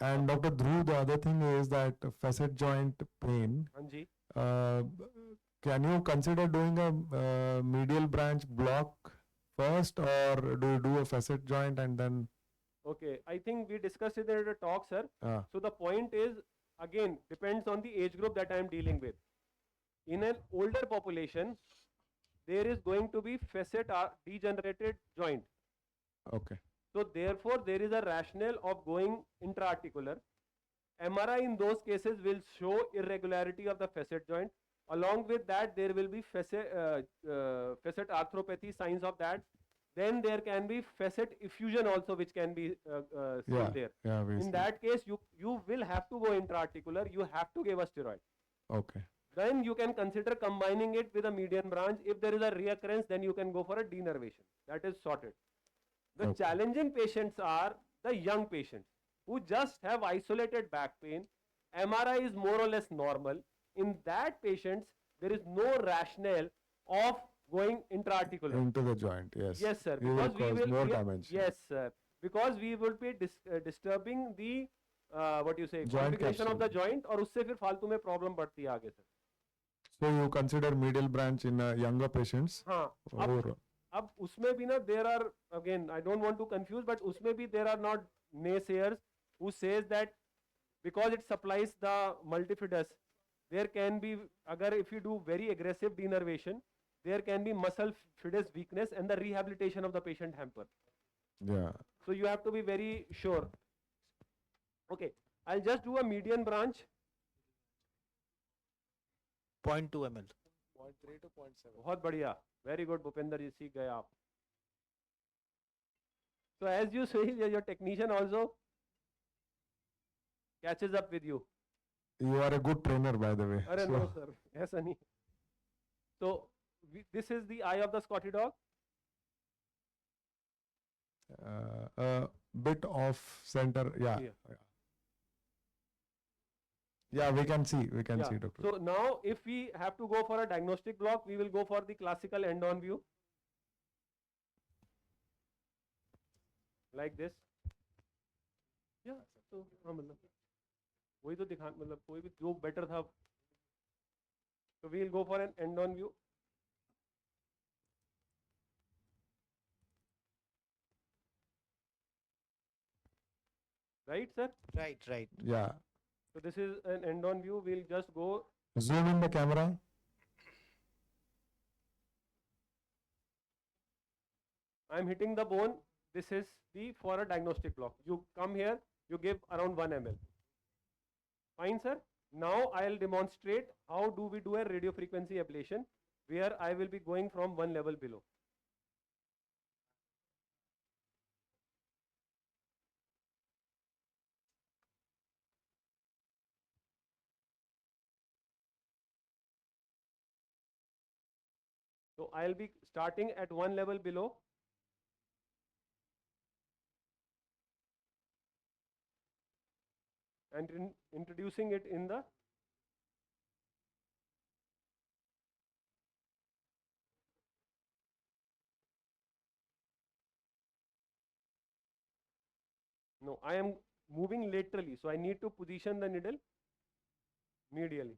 And Dr. Dhruv, the other thing is that facet joint pain, हाँ जी can you consider doing a medial branch block first, or do you do a facet joint and then? okay I think we discussed it in a talk sir Uh, So the point is, again, depends on the age group that I am dealing with. In an older population, there is going to be facet degenerated joint. okay. So therefore, there is a rationale of going intra-articular. MRI in those cases will show irregularity of the facet joint. Along with that, there will be facet arthropathy, signs of that. Then there can be facet effusion also, which can be seen Yeah, there. yeah, we In see. that case, you will have to go intra-articular. You have to give a steroid. Okay. Then you can consider combining it with a median branch. If there is a reoccurrence, then you can go for a denervation. That is sorted. The Okay. challenging patients are the young patients who just have isolated back pain. MRI is more or less normal. In that patients, there is no rationale of going intra-articular. Into the joint, yes. Yes, sir. You will Because we cause will more we- damage. Yes, sir. Because we will be disturbing the what you say Joint configuration of the capsule. joint और उससे फिर फालतू में problem बढ़ती है आगे sir. So you consider medial branch in younger patients? हाँ Or, अब उसमें भी ना there are again I don't want to confuse but उसमें भी there are not naysayers who says that because it supplies the multifidus there can be अगर if you do very aggressive denervation there can be muscle fidus weakness and the rehabilitation of the patient hamper. yeah. So you have to be very sure. Okay, I'll just do a median branch. 0.2 ml. बहुत बढ़िया. Very good, Bhupender जी सीख गए आप. So as you say, your technician also catches up with you. You are a good trainer, by the way. अरे So, no sir, ऐसा नहीं. So this is the eye of the Scotty dog. a bit off center, yeah. Here. Yeah, we can see, Yeah. doctor. So now if we have to go for a diagnostic block, we will go for the classical end-on view. Like this. Yeah. So हाँ मतलब वही तो दिखा मतलब कोई भी जो better था. So we will go for an end-on view. Right, sir? Right, right. Yeah. So this is an end-on view. We'll just go. Zoom in the camera. I'm hitting the bone. This is the for a diagnostic block. You come here, you give around 1 ml. Fine, sir. Now I'll demonstrate how do we do a radio frequency ablation, where I will be going from one level below. So I'll be starting at one level below. And introducing it in the no, I am moving laterally, so I need to position the needle medially.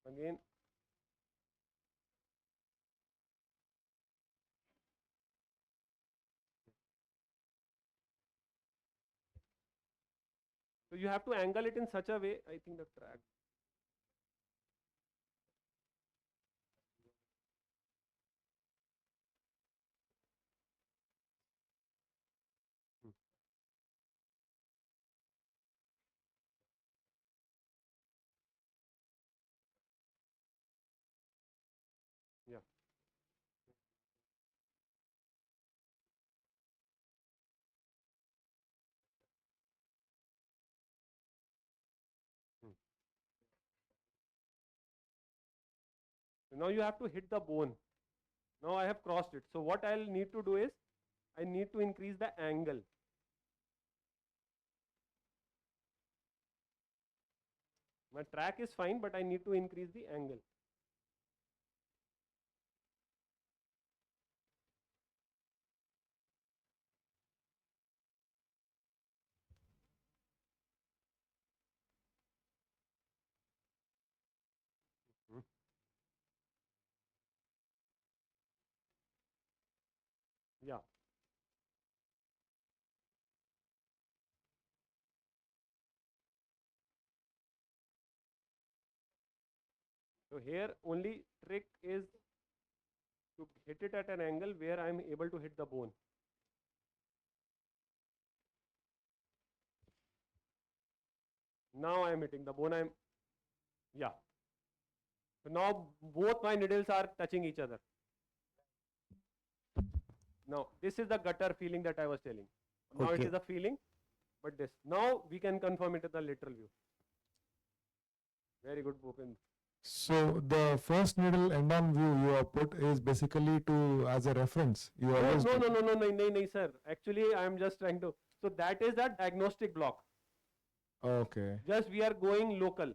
Again, so you have to angle it in such a way. I think the track. Yeah. So now you have to hit the bone. Now I have crossed it. So what I'll need to do is, I need to increase the angle. My track is fine, but I need to increase the angle. Yeah. So here only trick is to hit it at an angle where I am able to hit the bone. Now I am hitting the bone. Yeah. So now both my needles are touching each other. Now this is the gutter feeling that I was telling. Now it Okay. is a feeling, but this. Now we can confirm it in the lateral view. Very good, Bhupin. So the first needle end on view you have put is basically to as a reference. You No, always no, no, no, no, no, no, no, sir. Actually, I am just trying to. So that is a diagnostic block. Okay. Just we are going local.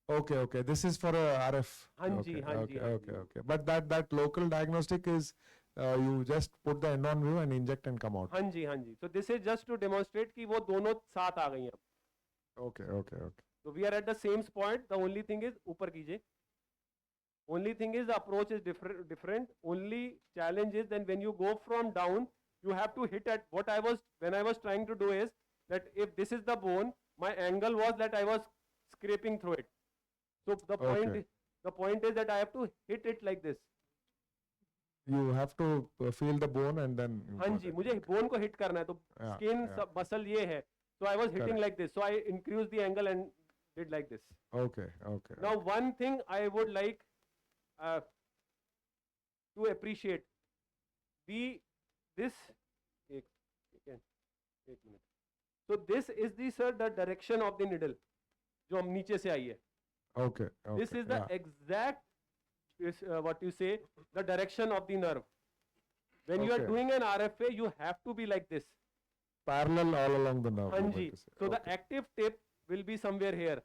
Okay. This is for a RF. Hanji, Okay, hanji, hanji. okay. But that local diagnostic is you just put the end on view and inject and come out. हाँ जी हाँ जी. So this is just to demonstrate कि वो दोनों साथ आ गई हैं. Okay. So we are at the same point. The only thing is ऊपर कीजिए. Only thing is the approach is different. Only challenge is then when you go from down, you have to hit at what I was when I was trying to do is that if this is the bone, my angle was that I was scraping through it. So the point is that I have to hit it like this. You have to feel the bone and then. you हाँ go ji there. मुझे bone को hit करना है तो Yeah, skin yeah. Muscle ये है. So I was hitting Correct. like this. So I increased the angle and did like this. Okay. Now one thing I would like to appreciate this एक minute. So this is the sir the direction of the needle जो हम नीचे से आई है. Okay. This is the yeah. exact what you say the direction of the nerve. When you are Okay. doing an RFA, you have to be like this. Parallel all along the nerve. you meant Hanji. to say. So the Okay. active tip will be somewhere here.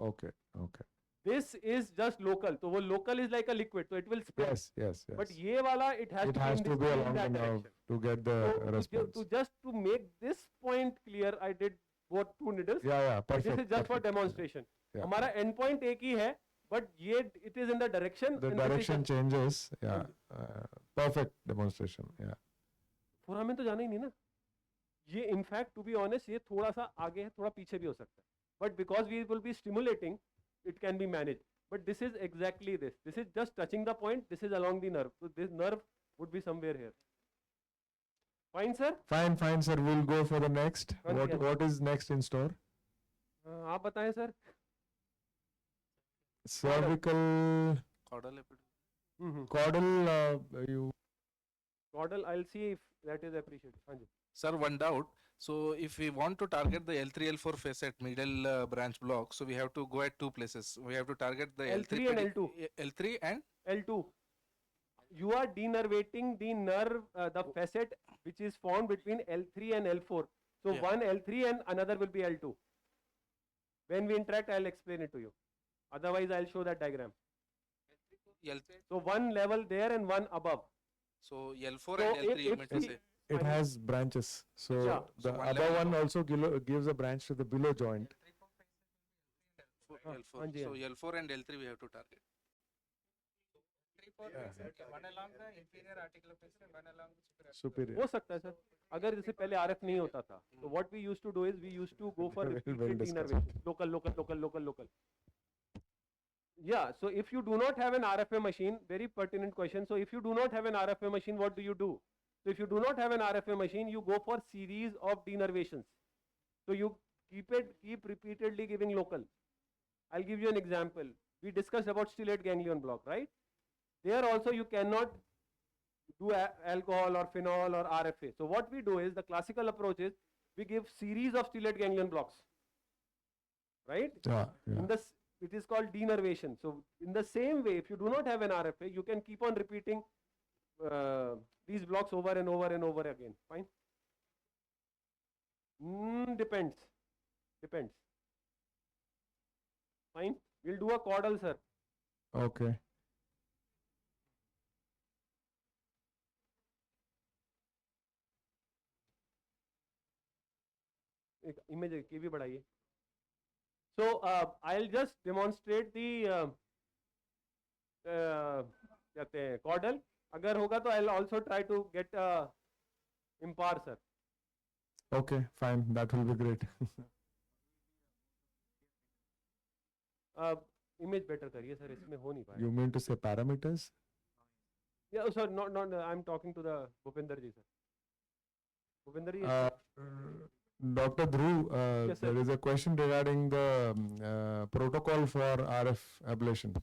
Okay. Okay. This is just local. So wo local is like a liquid, so it will spread. Yes. Yes. Yes. But ye wala, it has it to has be to in be this, in along the that nerve direction. to get the So response. to just to make this point clear, I did both two needles. Yeah. Yeah. But Perfect. this is just for perfect. demonstration. Yeah. हमारा end point एक ही है, but ये it is in the direction. The and this is direction just- changes. Yeah. Perfect demonstration. Yeah. Foramen तो जाना ही नहीं ना. ये in fact to be honest ये थोड़ा सा आगे है, थोड़ा पीछे भी हो सकता है. But because we will be stimulating, it can be managed. But this is exactly this. This is just touching the point. This is along the nerve. So this nerve would be somewhere here. Fine, sir. Fine. Fine, sir. We'll go for the next. हाँ जी, हाँ जी. What is next in store? आप बताएं sir. Cervical Caudal caudal. You. Caudal, I'll see if that is appreciated. हाँ जी. Sir, one doubt. So if we want to target the L3, L4 facet middle branch block, so we have to go at two places. We have to target the L3 and L2. L3 and L2. You are denervating the nerve, the facet which is formed between L3 and L4. So Yeah. one L3 and another will be L2. When we interact, I'll explain it to you. Otherwise, I'll show that diagram. L3. So one level there and one above. So L4 So and L3 you if meant to the- say. It Fine. has branches. So Yeah. the So one above level one above. also gives a branch to the below joint. L4. हाँ जी, So हाँ जी. L4 and L3 we have to target. Superior. हो सकता है sir. अगर जैसे पहले RF नहीं होता था, तो what we used to do is we used to go for Well repeated discussed. denervation. Local. Yeah, so if you do not have an RFA machine, very pertinent question. So if you do not have an RFA machine, what do you do? So if you do not have an RFA machine, you go for series of denervations. So you keep repeatedly giving local. I'll give you an example. We discussed about stellate ganglion block, right? There also you cannot do alcohol or phenol or RFA. So what we do is, the classical approach is, we give series of stellate ganglion blocks, right? Yeah. Yeah. In this, it is called denervation. So in the same way, if you do not have an RFA, you can keep on repeating these blocks over and over and over again. Fine. Depends. Fine. We'll do a caudal, sir. Okay. एक image की भी बढ़ाइए. So I'll just demonstrate the कहते हैं caudal. अगर होगा तो I'll also try to get impar, sir. Okay. Fine. That will be great. Image better करिए sir, इसमें हो नहीं पाएगा. You mean to say parameters? Yeah, oh, sorry, not I'm talking to the Bhupinder ji, sir. Bhupinder ji, Dr. Dhruv, Yes, sir. there is a question regarding the protocol for RF ablation.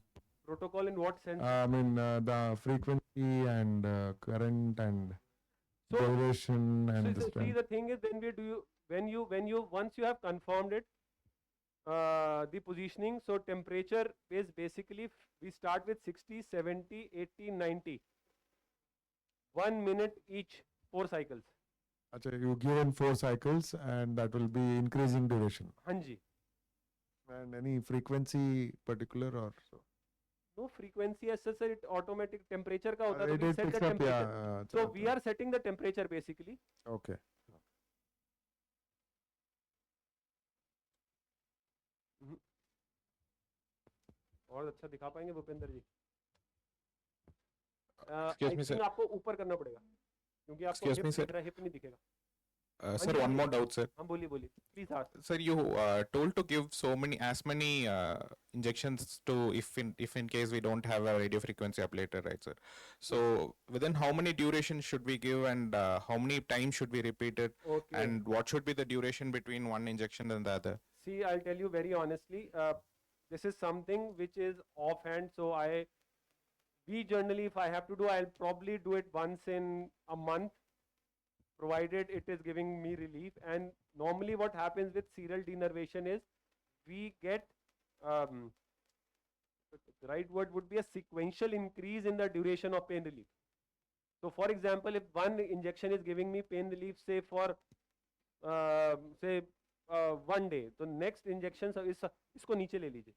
protocol in what sense? I mean, the frequency and current and So, duration and this see, the thing is, when you once you have confirmed it, the positioning, so temperature is basically, we start with 60, 70, 80, 90. 1 minute each, 4 cycles. Acha, you give in 4 cycles and that will be increasing duration. हाँ जी. And any frequency particular or so? No frequency as such, sir, it automatic temperature का होता है, It तो we set picks the up, yeah. temperature. So we are setting the temperature basically. Okay. और अच्छा दिखा पाएंगे भूपेंद्र जी? Excuse I me, sir. think आपको ऊपर करना पड़ेगा, क्योंकि आपको Excuse me, hip sir. दिख रहा है, hip नहीं दिखेगा. Sir, जी, one हाँ more जी. doubt, sir. हाँ बोलिए please ask. Sir, you told to give as many injections to if in case we don't have a radio frequency ablator, right, sir? So within how many duration should we give, and how many times should we repeat it, Okay. and what should be the duration between one injection and the other? See, I'll tell you very honestly, this is something which is offhand, so we generally, if I have to do, I'll probably do it once in a month, provided it is giving me relief. And normally what happens with serial denervation is, we get, the right word would be a sequential increase in the duration of pain relief. So for example, if one injection is giving me pain relief, say for say 1 day, so next injection is isko niche le lijiye.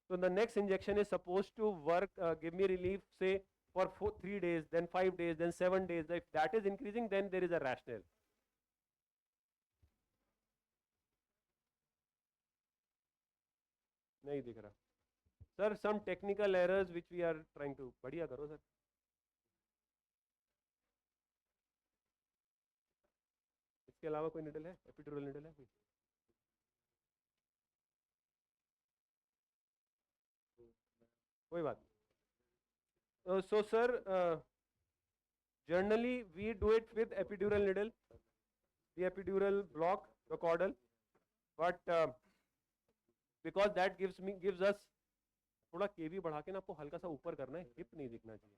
So the next injection is supposed to work, give me relief, say for 3 days, then 5 days, then 7 days. If that is increasing, then there is a rationale. नहीं दिख रहा. Sir, some technical errors which we are trying to. बढ़िया करो sir. इसके अलावा कोई needle है? Epidural needle है? कोई बात. So sir, generally we do it with epidural needle, the epidural block, the caudal, but because that gives us थोड़ा केवी बढ़ा के ना आपको हल्का सा ऊपर करना है, हिप नहीं दिखना चाहिए.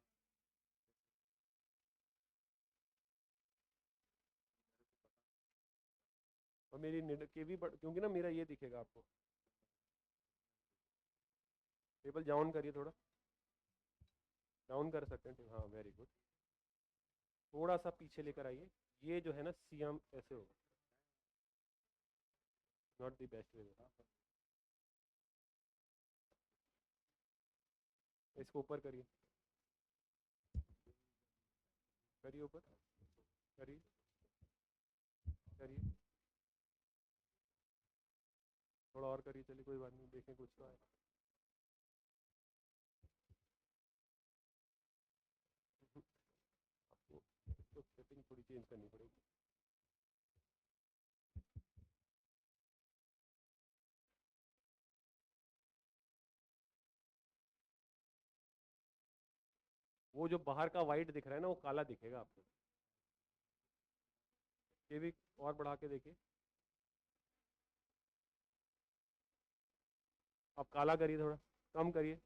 और मेरी केवी क्योंकि ना मेरा ये दिखेगा आपको. टेबल डाउन करिए, थोड़ा डाउन कर सकते हैं. हाँ, वेरी गुड. थोड़ा सा पीछे लेकर आइए. ये जो है ना सीएम ऐसे होगा, नॉट द बेस्ट वे. इसको ऊपर करिए, करिए ऊपर, करिए करिए, थोड़ा और करिए. चलिए कोई बात नहीं, देखें कुछ तो आए. आपको तो सेटिंग थोड़ी चेंज करनी पड़ेगी. वो जो बाहर का वाइट दिख रहा है ना, वो काला दिखेगा आपको. ये भी और बढ़ा के देखिए. अब काला करिए, थोड़ा कम करिए.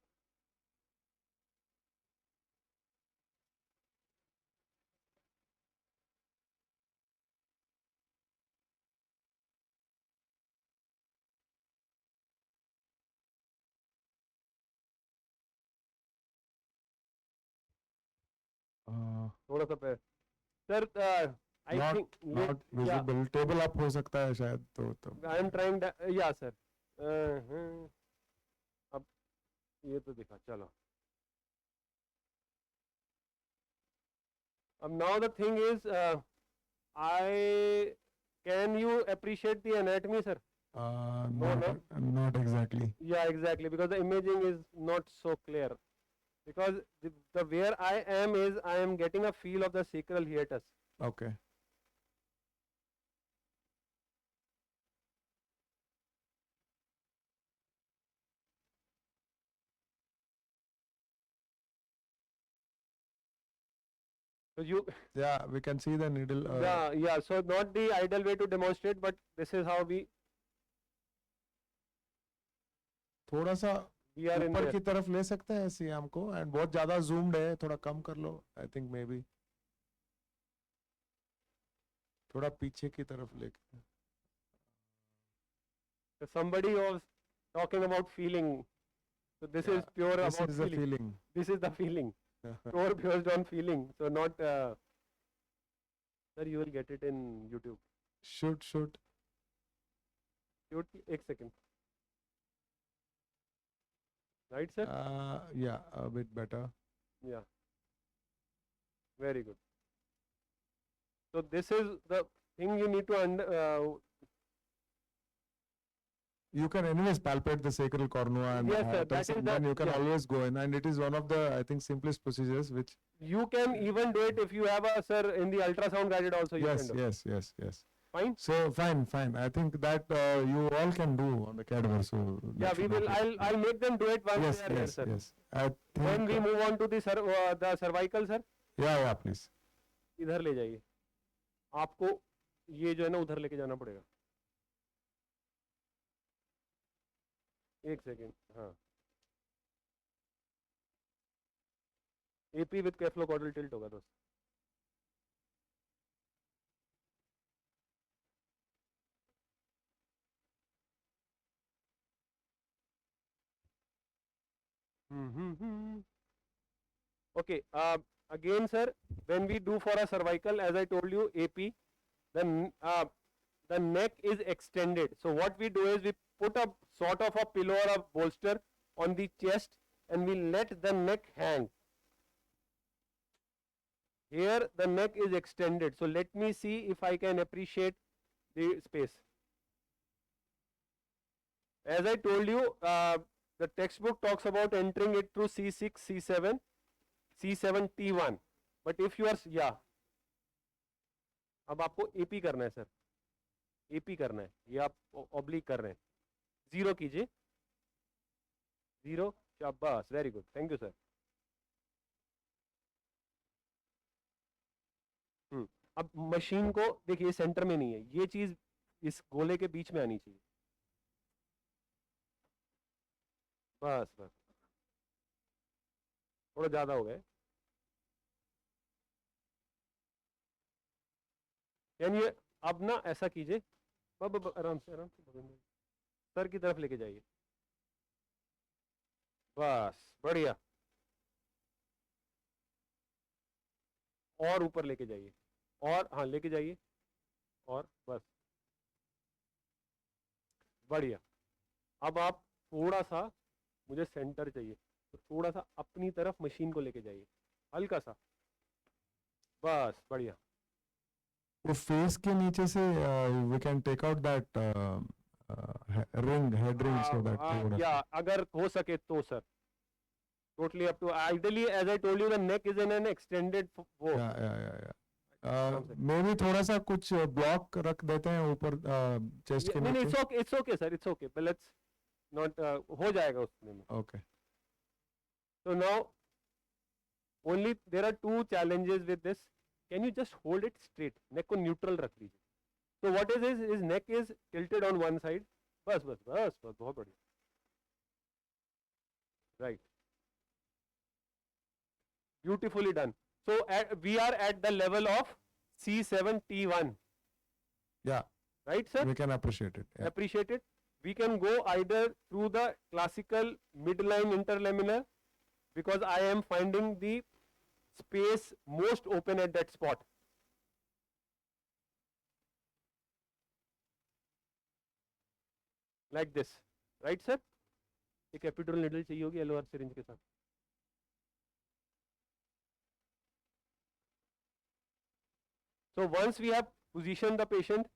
थोड़ा सा पैर. Sir I not think not visible. Table up हो सकता है शायद, तो आई एम ट्राइंग. या सर, अब ये तो दिखा. चलो, अब now the thing is, I can you appreciate the anatomy sir? not exactly. Yeah, exactly, because the imaging is not so clear. Because the where I am is I am getting a feel of the sacral hiatus. Okay. So you, Yeah, we can see the needle. yeah. So not the ideal way to demonstrate, but this is how we थोड़ा सा are in ऊपर there. की तरफ ले सकते हैं CM को, and बहुत ज्यादा zoomed है, थोड़ा कम कर लो. आई थिंक मे बी थोड़ा पीछे की तरफ लेके. So somebody was talking about feeling. So this is pure This about is the feeling. feeling. This is the feeling. Pure based on feeling. So not. Sir, you will get it in YouTube. should एक second. Right, sir? yeah, a bit better. Yeah. Very good. So this is the thing you need to You can anyways palpate the sacral cornua and Yes, sir, hiatus, that is and the- then you can yeah. always go in, and it is one of the, I think, simplest procedures which you can even do it if you have a, sir, in the ultrasound guided also you yes can do. yes. Fine. So fine. I think that you all can do on the cadaver. So that Yeah, we should will. not be- I'll make them do it once Yes, they are here, yes, sir. yes. I Then think. we move on to the cervical, sir. Yeah, please. इधर ले जाइए. आपको ये जो है ना उधर लेके जाना पड़ेगा. एक सेकेंड. हाँ. AP with कैफ्लोकॉर्डल टिल्ट होगा दोस्त. Okay. again, sir, when we do for a cervical, as I told you, AP, then the neck is extended. So what we do is we put a sort of a pillow or a bolster on the chest and we let the neck hang. Here the neck is extended. So let me see if I can appreciate the space. As I told you, the textbook talks about entering it through C6, C7, C7, T1. But if you are, yeah, अब आपको AP करना है sir, AP करना है, ये आप oblique कर रहे हैं, 0 कीजिए, 0, शाबाश, very good, thank you sir. अब मशीन को देखिए सेंटर में नहीं है, ये चीज इस गोले के बीच में आनी चाहिए, बस बस, थोड़ा ज्यादा हो गए, यानी अब ना ऐसा कीजिए, आराम से सर की तरफ लेके जाइए, बस बढ़िया, और ऊपर लेके जाइए, और हाँ लेके जाइए, और बस बढ़िया. अब आप थोड़ा सा, मुझे सेंटर चाहिए, तो थोड़ा सा अपनी तरफ मशीन को लेके जाइए, हल्का सा, बस बढ़िया. वो फेस के नीचे से we can take out that ring, head ring, so that थोड़ा या अगर हो सके तो sir, totally up to, ideally as I told you the neck is in an extended वो, या मे भी थोड़ा सा कुछ ब्लॉक रख देते हैं ऊपर चेस्ट के नहीं नहीं, नीचे. it's okay sir, it's okay, but let's not हो जाएगा उसमें में. Okay. So now only there are two challenges with this. Can you just hold it straight? Neck को neutral रख लीजिए. So what is his neck is tilted on one side. बस बस बस बस बहुत बढ़िया. Right. Beautifully done. So we are at the level of C7 T1. Yeah, Right sir? we can appreciate it. Yeah. Appreciate it. We can go either through the classical midline interlaminar, because I am finding the space most open at that spot. Like this, right sir? एक epidural needle चाहिए होगी LOR syringe के साथ. So once we have positioned the patient,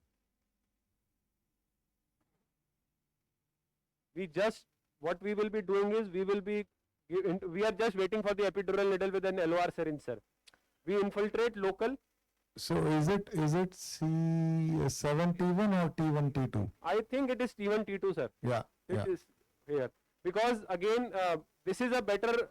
we just, what we will be doing is we are just waiting for the epidural needle with an LOR syringe, sir. We infiltrate local. So is it C7 T1 or T1 T2? I think it is T1 T2, sir. Yeah, It yeah. is here, because again this is a better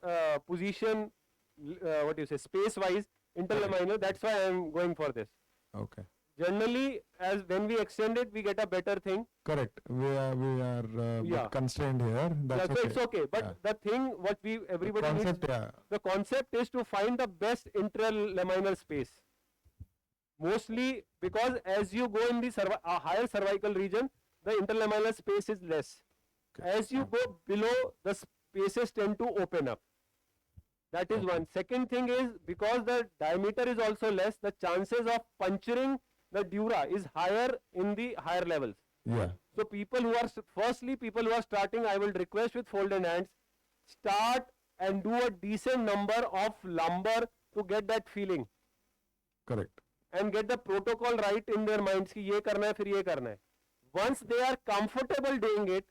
position, what do you say, space wise interlaminar. That's why I am going for this. Okay. Generally, as when we extend it, we get a better thing. Correct. We are Yeah. bit constrained here. Yeah, That's so it's okay. But Yeah. the thing what everybody needs, Concept, yeah. the concept is to find the best interlaminar space. Mostly because as you go in the a higher cervical region, the interlaminar space is less. As you go below, the spaces tend to open up. That is one. Second thing is, because the diameter is also less, the chances of puncturing the dura is higher in the higher levels. Yeah. So people who are, firstly people who are starting, I will request with folded hands, start and do a decent number of lumbar to get that feeling. Correct. And get the protocol right in their minds कि ये करना है फिर ये करना है. Once they are comfortable doing it,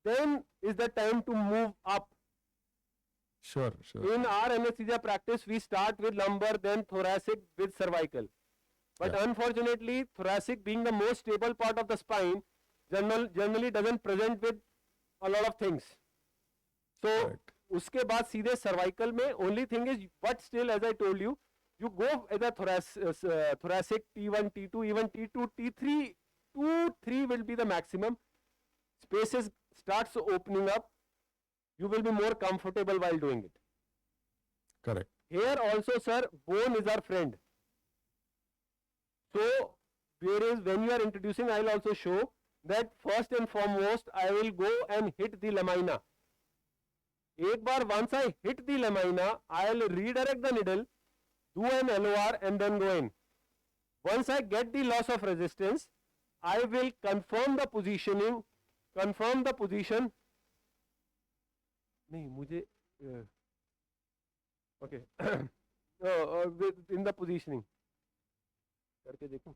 then is the time to move up. Sure, sure. In our anesthesia practice, we start with lumbar, then thoracic with cervical. But Yeah. unfortunately, thoracic being the most stable part of the spine, generally doesn't present with a lot of things. So Correct. उसके बाद सीधे cervical में only thing is, but still as I told you, you go either thoracic T1, T2, even T2, T3, 2, 3 will be the maximum. Spaces starts opening up. You will be more comfortable while doing it. Correct. Here also, sir, bone is our friend. So, whereas when you are introducing, I will also show that first and foremost, I will go and hit the lamina. एक बार once I hit the lamina, I'll redirect the needle, do an LOR and then go in. Once I get the loss of resistance, I will confirm the positioning, confirm the position. नहीं मुझे okay in the positioning करके देखूं.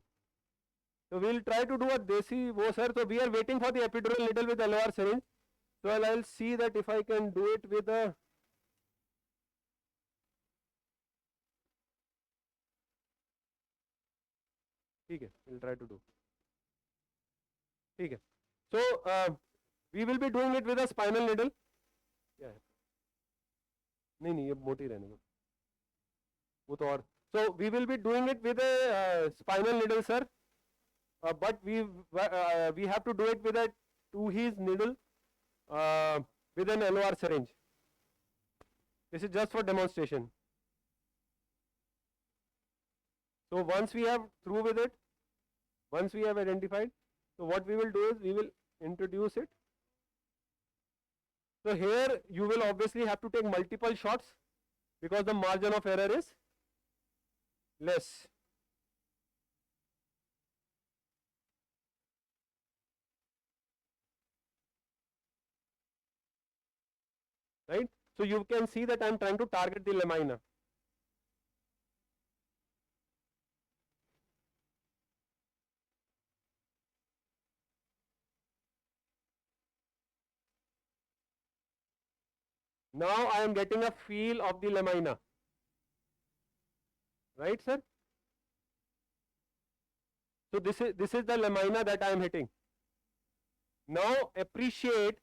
So we'll try to do a desi wo sir. So we are waiting for the epidural needle with LOR syringe. So I'll see that if I can do it with a ठीक है, we'll try to do. ठीक है. So we will be doing it with a spinal needle. क्या है? नहीं नहीं ये मोटी रहने दो. वो तो और. So we will be doing it with a spinal needle, sir. But we have to do it with a 2 His needle with an LOR syringe. This is just for demonstration. So once we have through with it, once we have identified, so what we will do is we will introduce it. So here you will obviously have to take multiple shots because the margin of error is less. Right? So you can see that I am trying to target the lamina. Now I am getting a feel of the lamina. Right, sir? So this is the lamina that I am hitting. Now appreciate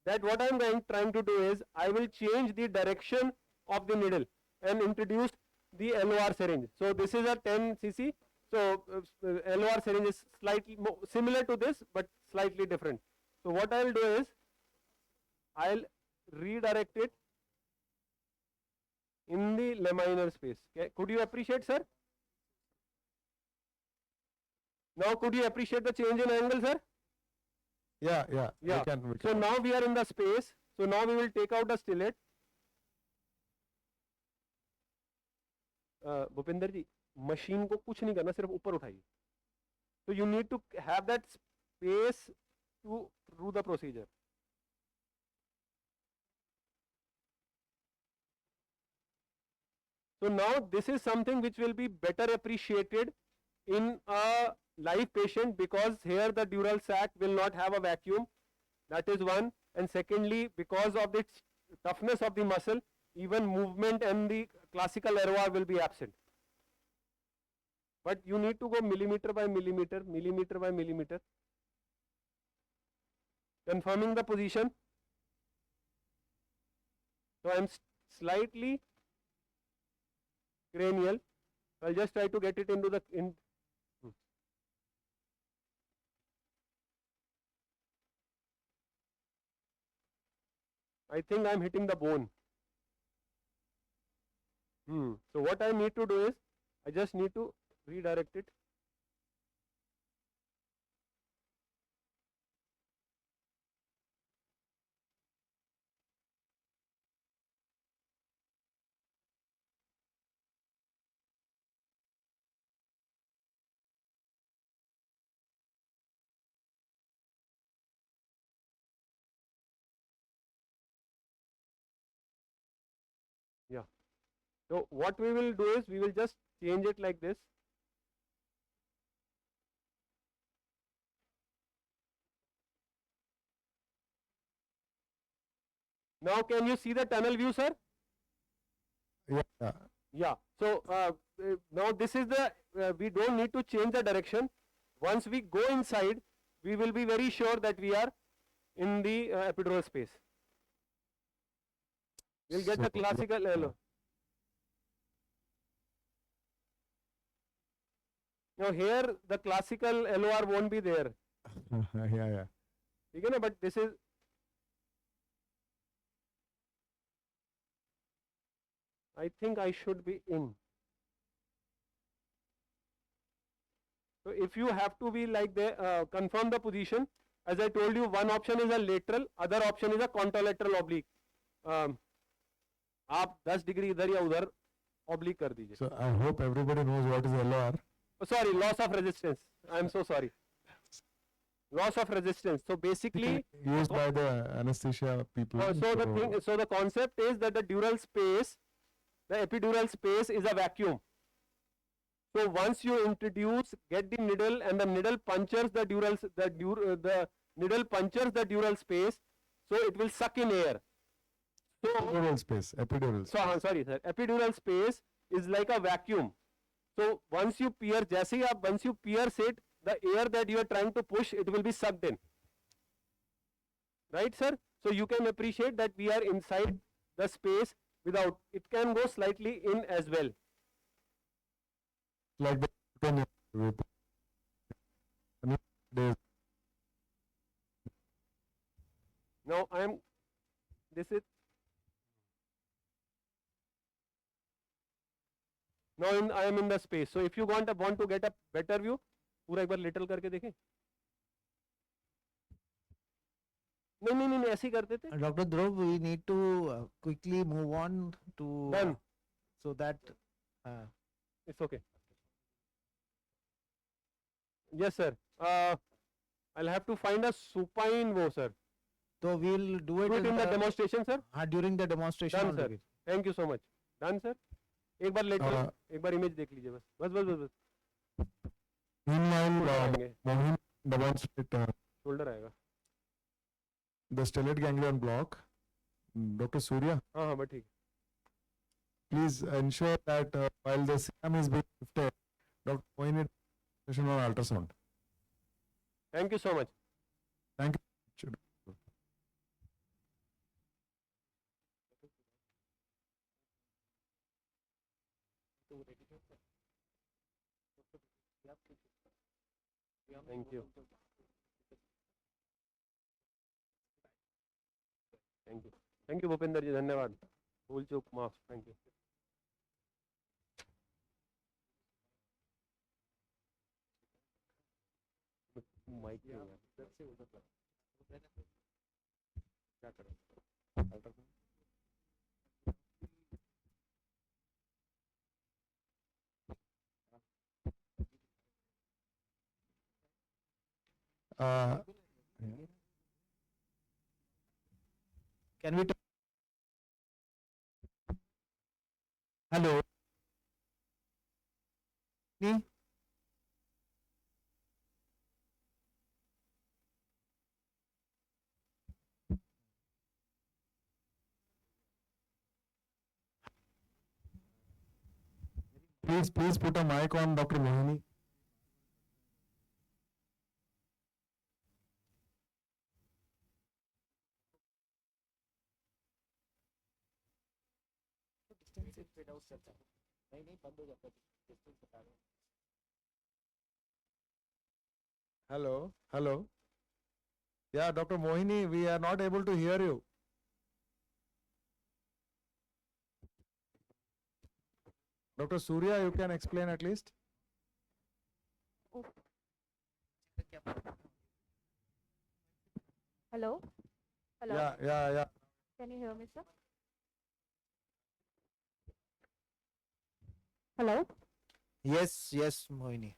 that what I am trying to do is I will change the direction of the needle and introduce the LOR syringe. So this is a 10 cc. So LOR syringe is slightly similar to this but slightly different. So what I will do is I will redirect it in the laminar space. Okay. Could you appreciate, sir? Now could you appreciate the change in angle, sir? Yeah. Yeah. We can. So now we are in the space. So now we will take out the stillet. Bhupendra ji machine को कुछ नहीं करना सिर्फ ऊपर उठाइए. So you need to have that space to do the procedure. So now this is something which will be better appreciated in a live patient because here the dural sac will not have a vacuum. That is one. And secondly, because of the toughness of the muscle, even movement and the classical LOR will be absent. But you need to go millimeter by millimeter, millimeter by millimeter. Confirming the position. So I am slightly cranial. I'll just try to get it into the I think I am hitting the bone. So what I need to do is I just need to redirect it. Yeah. So what we will do is we will just change it like this. Now can you see the tunnel view, sir? Yeah. Yeah. So now this is the we don't need to change the direction. Once we go inside, we will be very sure that we are in the epidural space. We'll get the So- classical LO. Now here the classical LOR won't be there. yeah. ठीक है ना? But this is I think I should be in. So if you have to be like the confirm the position, as I told you, one option is a lateral, other option is a contralateral oblique. आप 10 degree इधर या उधर oblique कर दीजिए. So I hope everybody knows what is LOR. Sorry, loss of resistance. I am so sorry. Loss of resistance. So basically, Used by the anesthesia people. so the concept is that the dural space, the epidural space is a vacuum. So once you get the needle and the needle punctures the the needle punctures the dural space, so it will suck in air. So Epidural space. Epidural. sorry sir, epidural space is like a vacuum. So once you pierce it, the air that you are trying to push, it will be sucked in. Right, sir? So you can appreciate that we are inside the space without. It can go slightly in as well. Like the days. Now I am. This is. Now I am in the space. So if you want to get a better view, पूरा एक बार little करके देखें. नहीं ऐसे ही करते थे. Dr. Dhruv, we need to quickly move on to Done. so that It's okay. Yes, sir. I'll have to find a supine wo, sir. so we'll do it Do it in the demonstration, sir. during the demonstration. Done, only. sir. Thank you so much. Done, sir. एक बार late एक बार image देख लीजिए बस. Meanwhile, आएंगे. Mohin demonstrate shoulder आएगा. the stellate ganglion block. Dr. Surya, हाँ but ठीक. please ensure that while the CM is being lifted, Dr. Mohin is on ultrasound. Thank you so much. Thank you. Thank you. Thank you. Thank you Bhupendra ji, धन्यवाद. भूल चूक माफ. Thank you. Mic क्यों है? क्या करें? Ultrasound. Uh, Can we hello? Me? please put a mic on Dr. Mohini. Hello. Yeah, Dr. Mohini, we are not able to hear you. Dr. Surya, you can explain at least. Hello? Hello? Yeah. Can you hear me, sir? Hello? Yes, Mohini.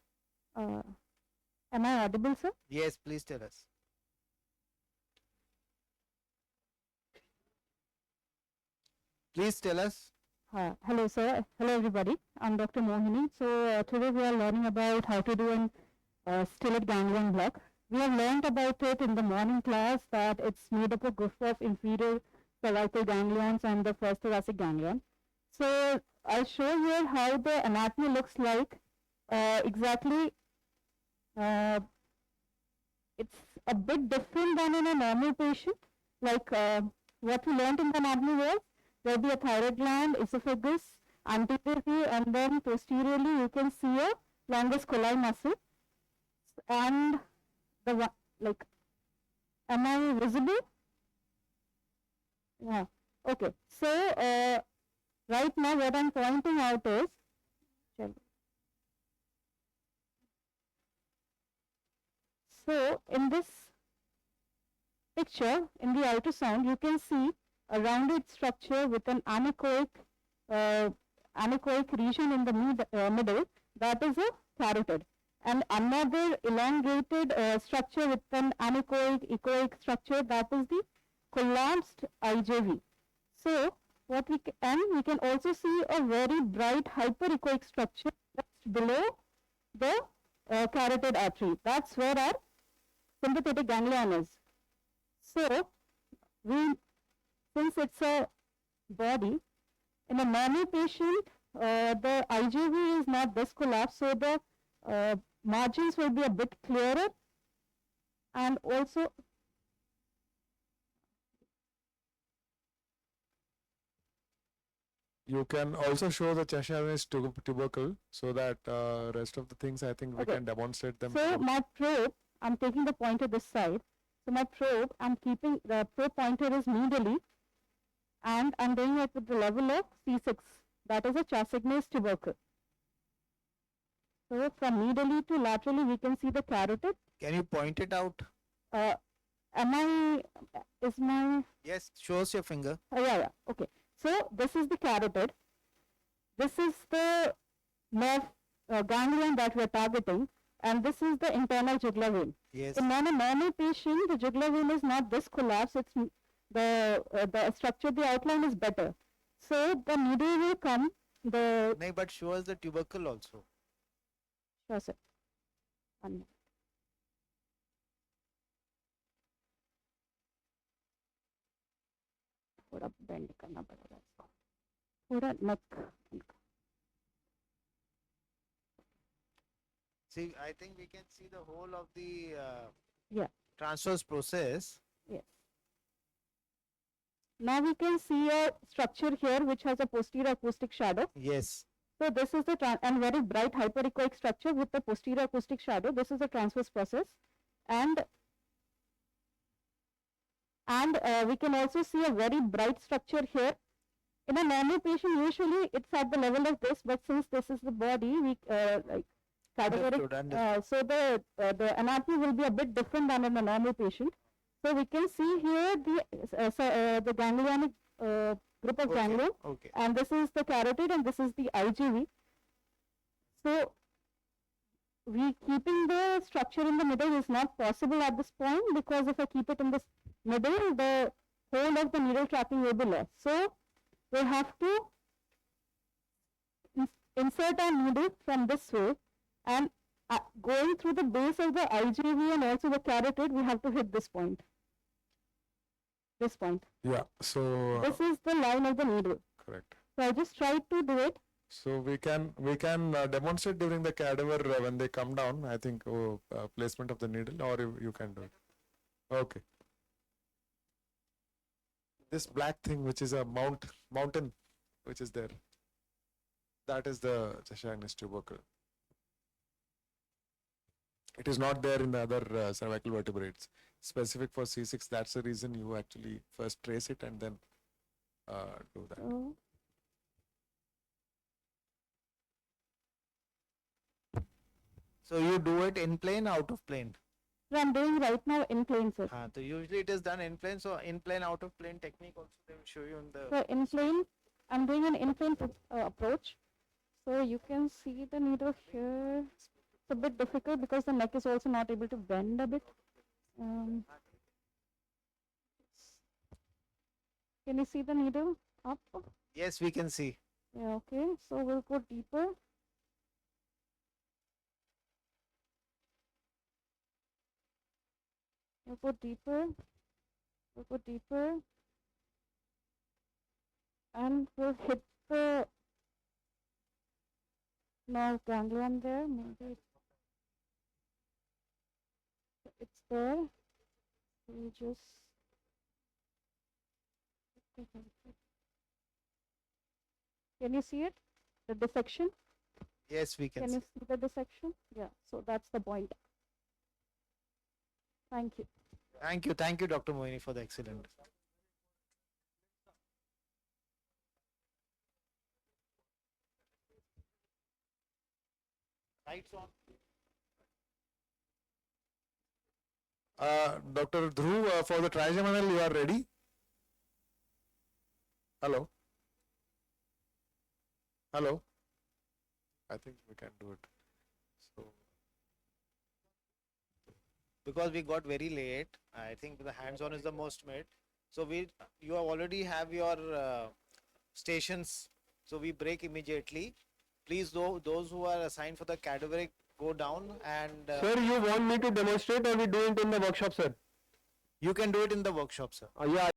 Am I audible, sir? Yes, please tell us. Please tell us. Hello, sir. Hello, everybody. I'm Dr. Mohini. So, today we are learning about how to do an stellate ganglion block. We have learned about it in the morning class that it's made up of group of inferior cervical ganglions and the first thoracic ganglion. So, I'll show you how the anatomy looks like exactly. It's a bit different than in a normal patient. Like what we learned in the anatomy was there'll be a thyroid gland, esophagus, anteriorly and then posteriorly you can see a longus colli muscle. And the one, like, am I visible? Yeah. Okay. So right now what I'm pointing out is, so in this picture, in the ultrasound, you can see a rounded structure with an anechoic region in the middle, that is a carotid. And another elongated structure with an echoic structure, that is the collapsed IJV. So what we can also see a very bright hyperechoic structure just below the carotid artery. That's where our sympathetic ganglion is. So since it's a body, in a normal patient, the IJV is not this collapsed, so the margins will be a bit clearer, and also You can also show the Cheshire tubercle so that rest of the things I think we Okay. can demonstrate them. so through. my probe, I'm taking the pointer this side. So my probe, I'm keeping the probe pointer is medially, and I'm doing it with the level of C6. That is a Chassagn's tubercle. So from medially to laterally, we can see the carotid. Can you point it out? Is my Yes, show us your finger. yeah, okay. So this is the carotid. This is the nerve ganglion that we are targeting, and this is the internal jugular vein. Yes. In a normal patient, the jugular vein is not this collapse. It's the structure, the outline is better. So the needle will come. The No, but show us the tubercle also. sure, sir. 1 minute. थोड़ा bend करना पड़ेगा इसको, थोड़ा neck. See, I think we can see the whole of the Yeah. transverse process. Yes. Now we can see a structure here which has a posterior acoustic shadow. Yes. So this is the and very bright hyperechoic structure with the posterior acoustic shadow. This is the transverse process, and we can also see a very bright structure here. In a normal patient, usually it's at the level of this, but since this is the body, we like cadaveric, Understood. so the anatomy will be a bit different than in a normal patient. So we can see here the ganglionic group of Okay. ganglion, Okay. and this is the carotid, and this is the IGV. So we keeping the structure in the middle is not possible at this point, because if I keep it in this middle, the whole of the needle tracking will be lost. So we have to insert our needle from this way, and going through the base of the IGV and also the carotid, we have to hit this point. This point. Yeah. So This is the line of the needle. correct. So I just tried to do it. So we can demonstrate during the cadaver when they come down. I think placement of the needle, or you can do it. Okay. This black thing, which is a mountain, which is there, that is the Cheshire tubercle. It is not there in the other cervical vertebrates. Specific for C6. That's the reason you actually first trace it and then do that. So So you do it in plane, out of plane. I'm doing right now in plane, sir. So usually it is done in plane. So in plane, out of plane technique also they will show you in the. So in plane, I'm doing an in plane approach. So you can see the needle here. It's a bit difficult because the neck is also not able to bend a bit. Can you see the needle up? Yes, we can see. Yeah, okay. So we'll go deeper. We'll go deeper. We'll go deeper. And we'll hit the nerve ganglion there. Maybe it's there. We just can you see it? The dissection? Yes, we can Can see. you see the dissection? Yeah, so that's the point. Thank you. Thank you, Dr. Mohini, for the excellent. Lights on. Dr. Dhruv, for the trigeminal, you are ready? Hello? Hello? I think we can do it. So, Because we got very late, I think the hands-on is the most made. So you have already have your stations. So we break immediately. Please, those who are assigned for the cadaveric, go down and Sir, you want me to demonstrate or we do it in the workshop, sir? you can do it in the workshop, sir. Yeah,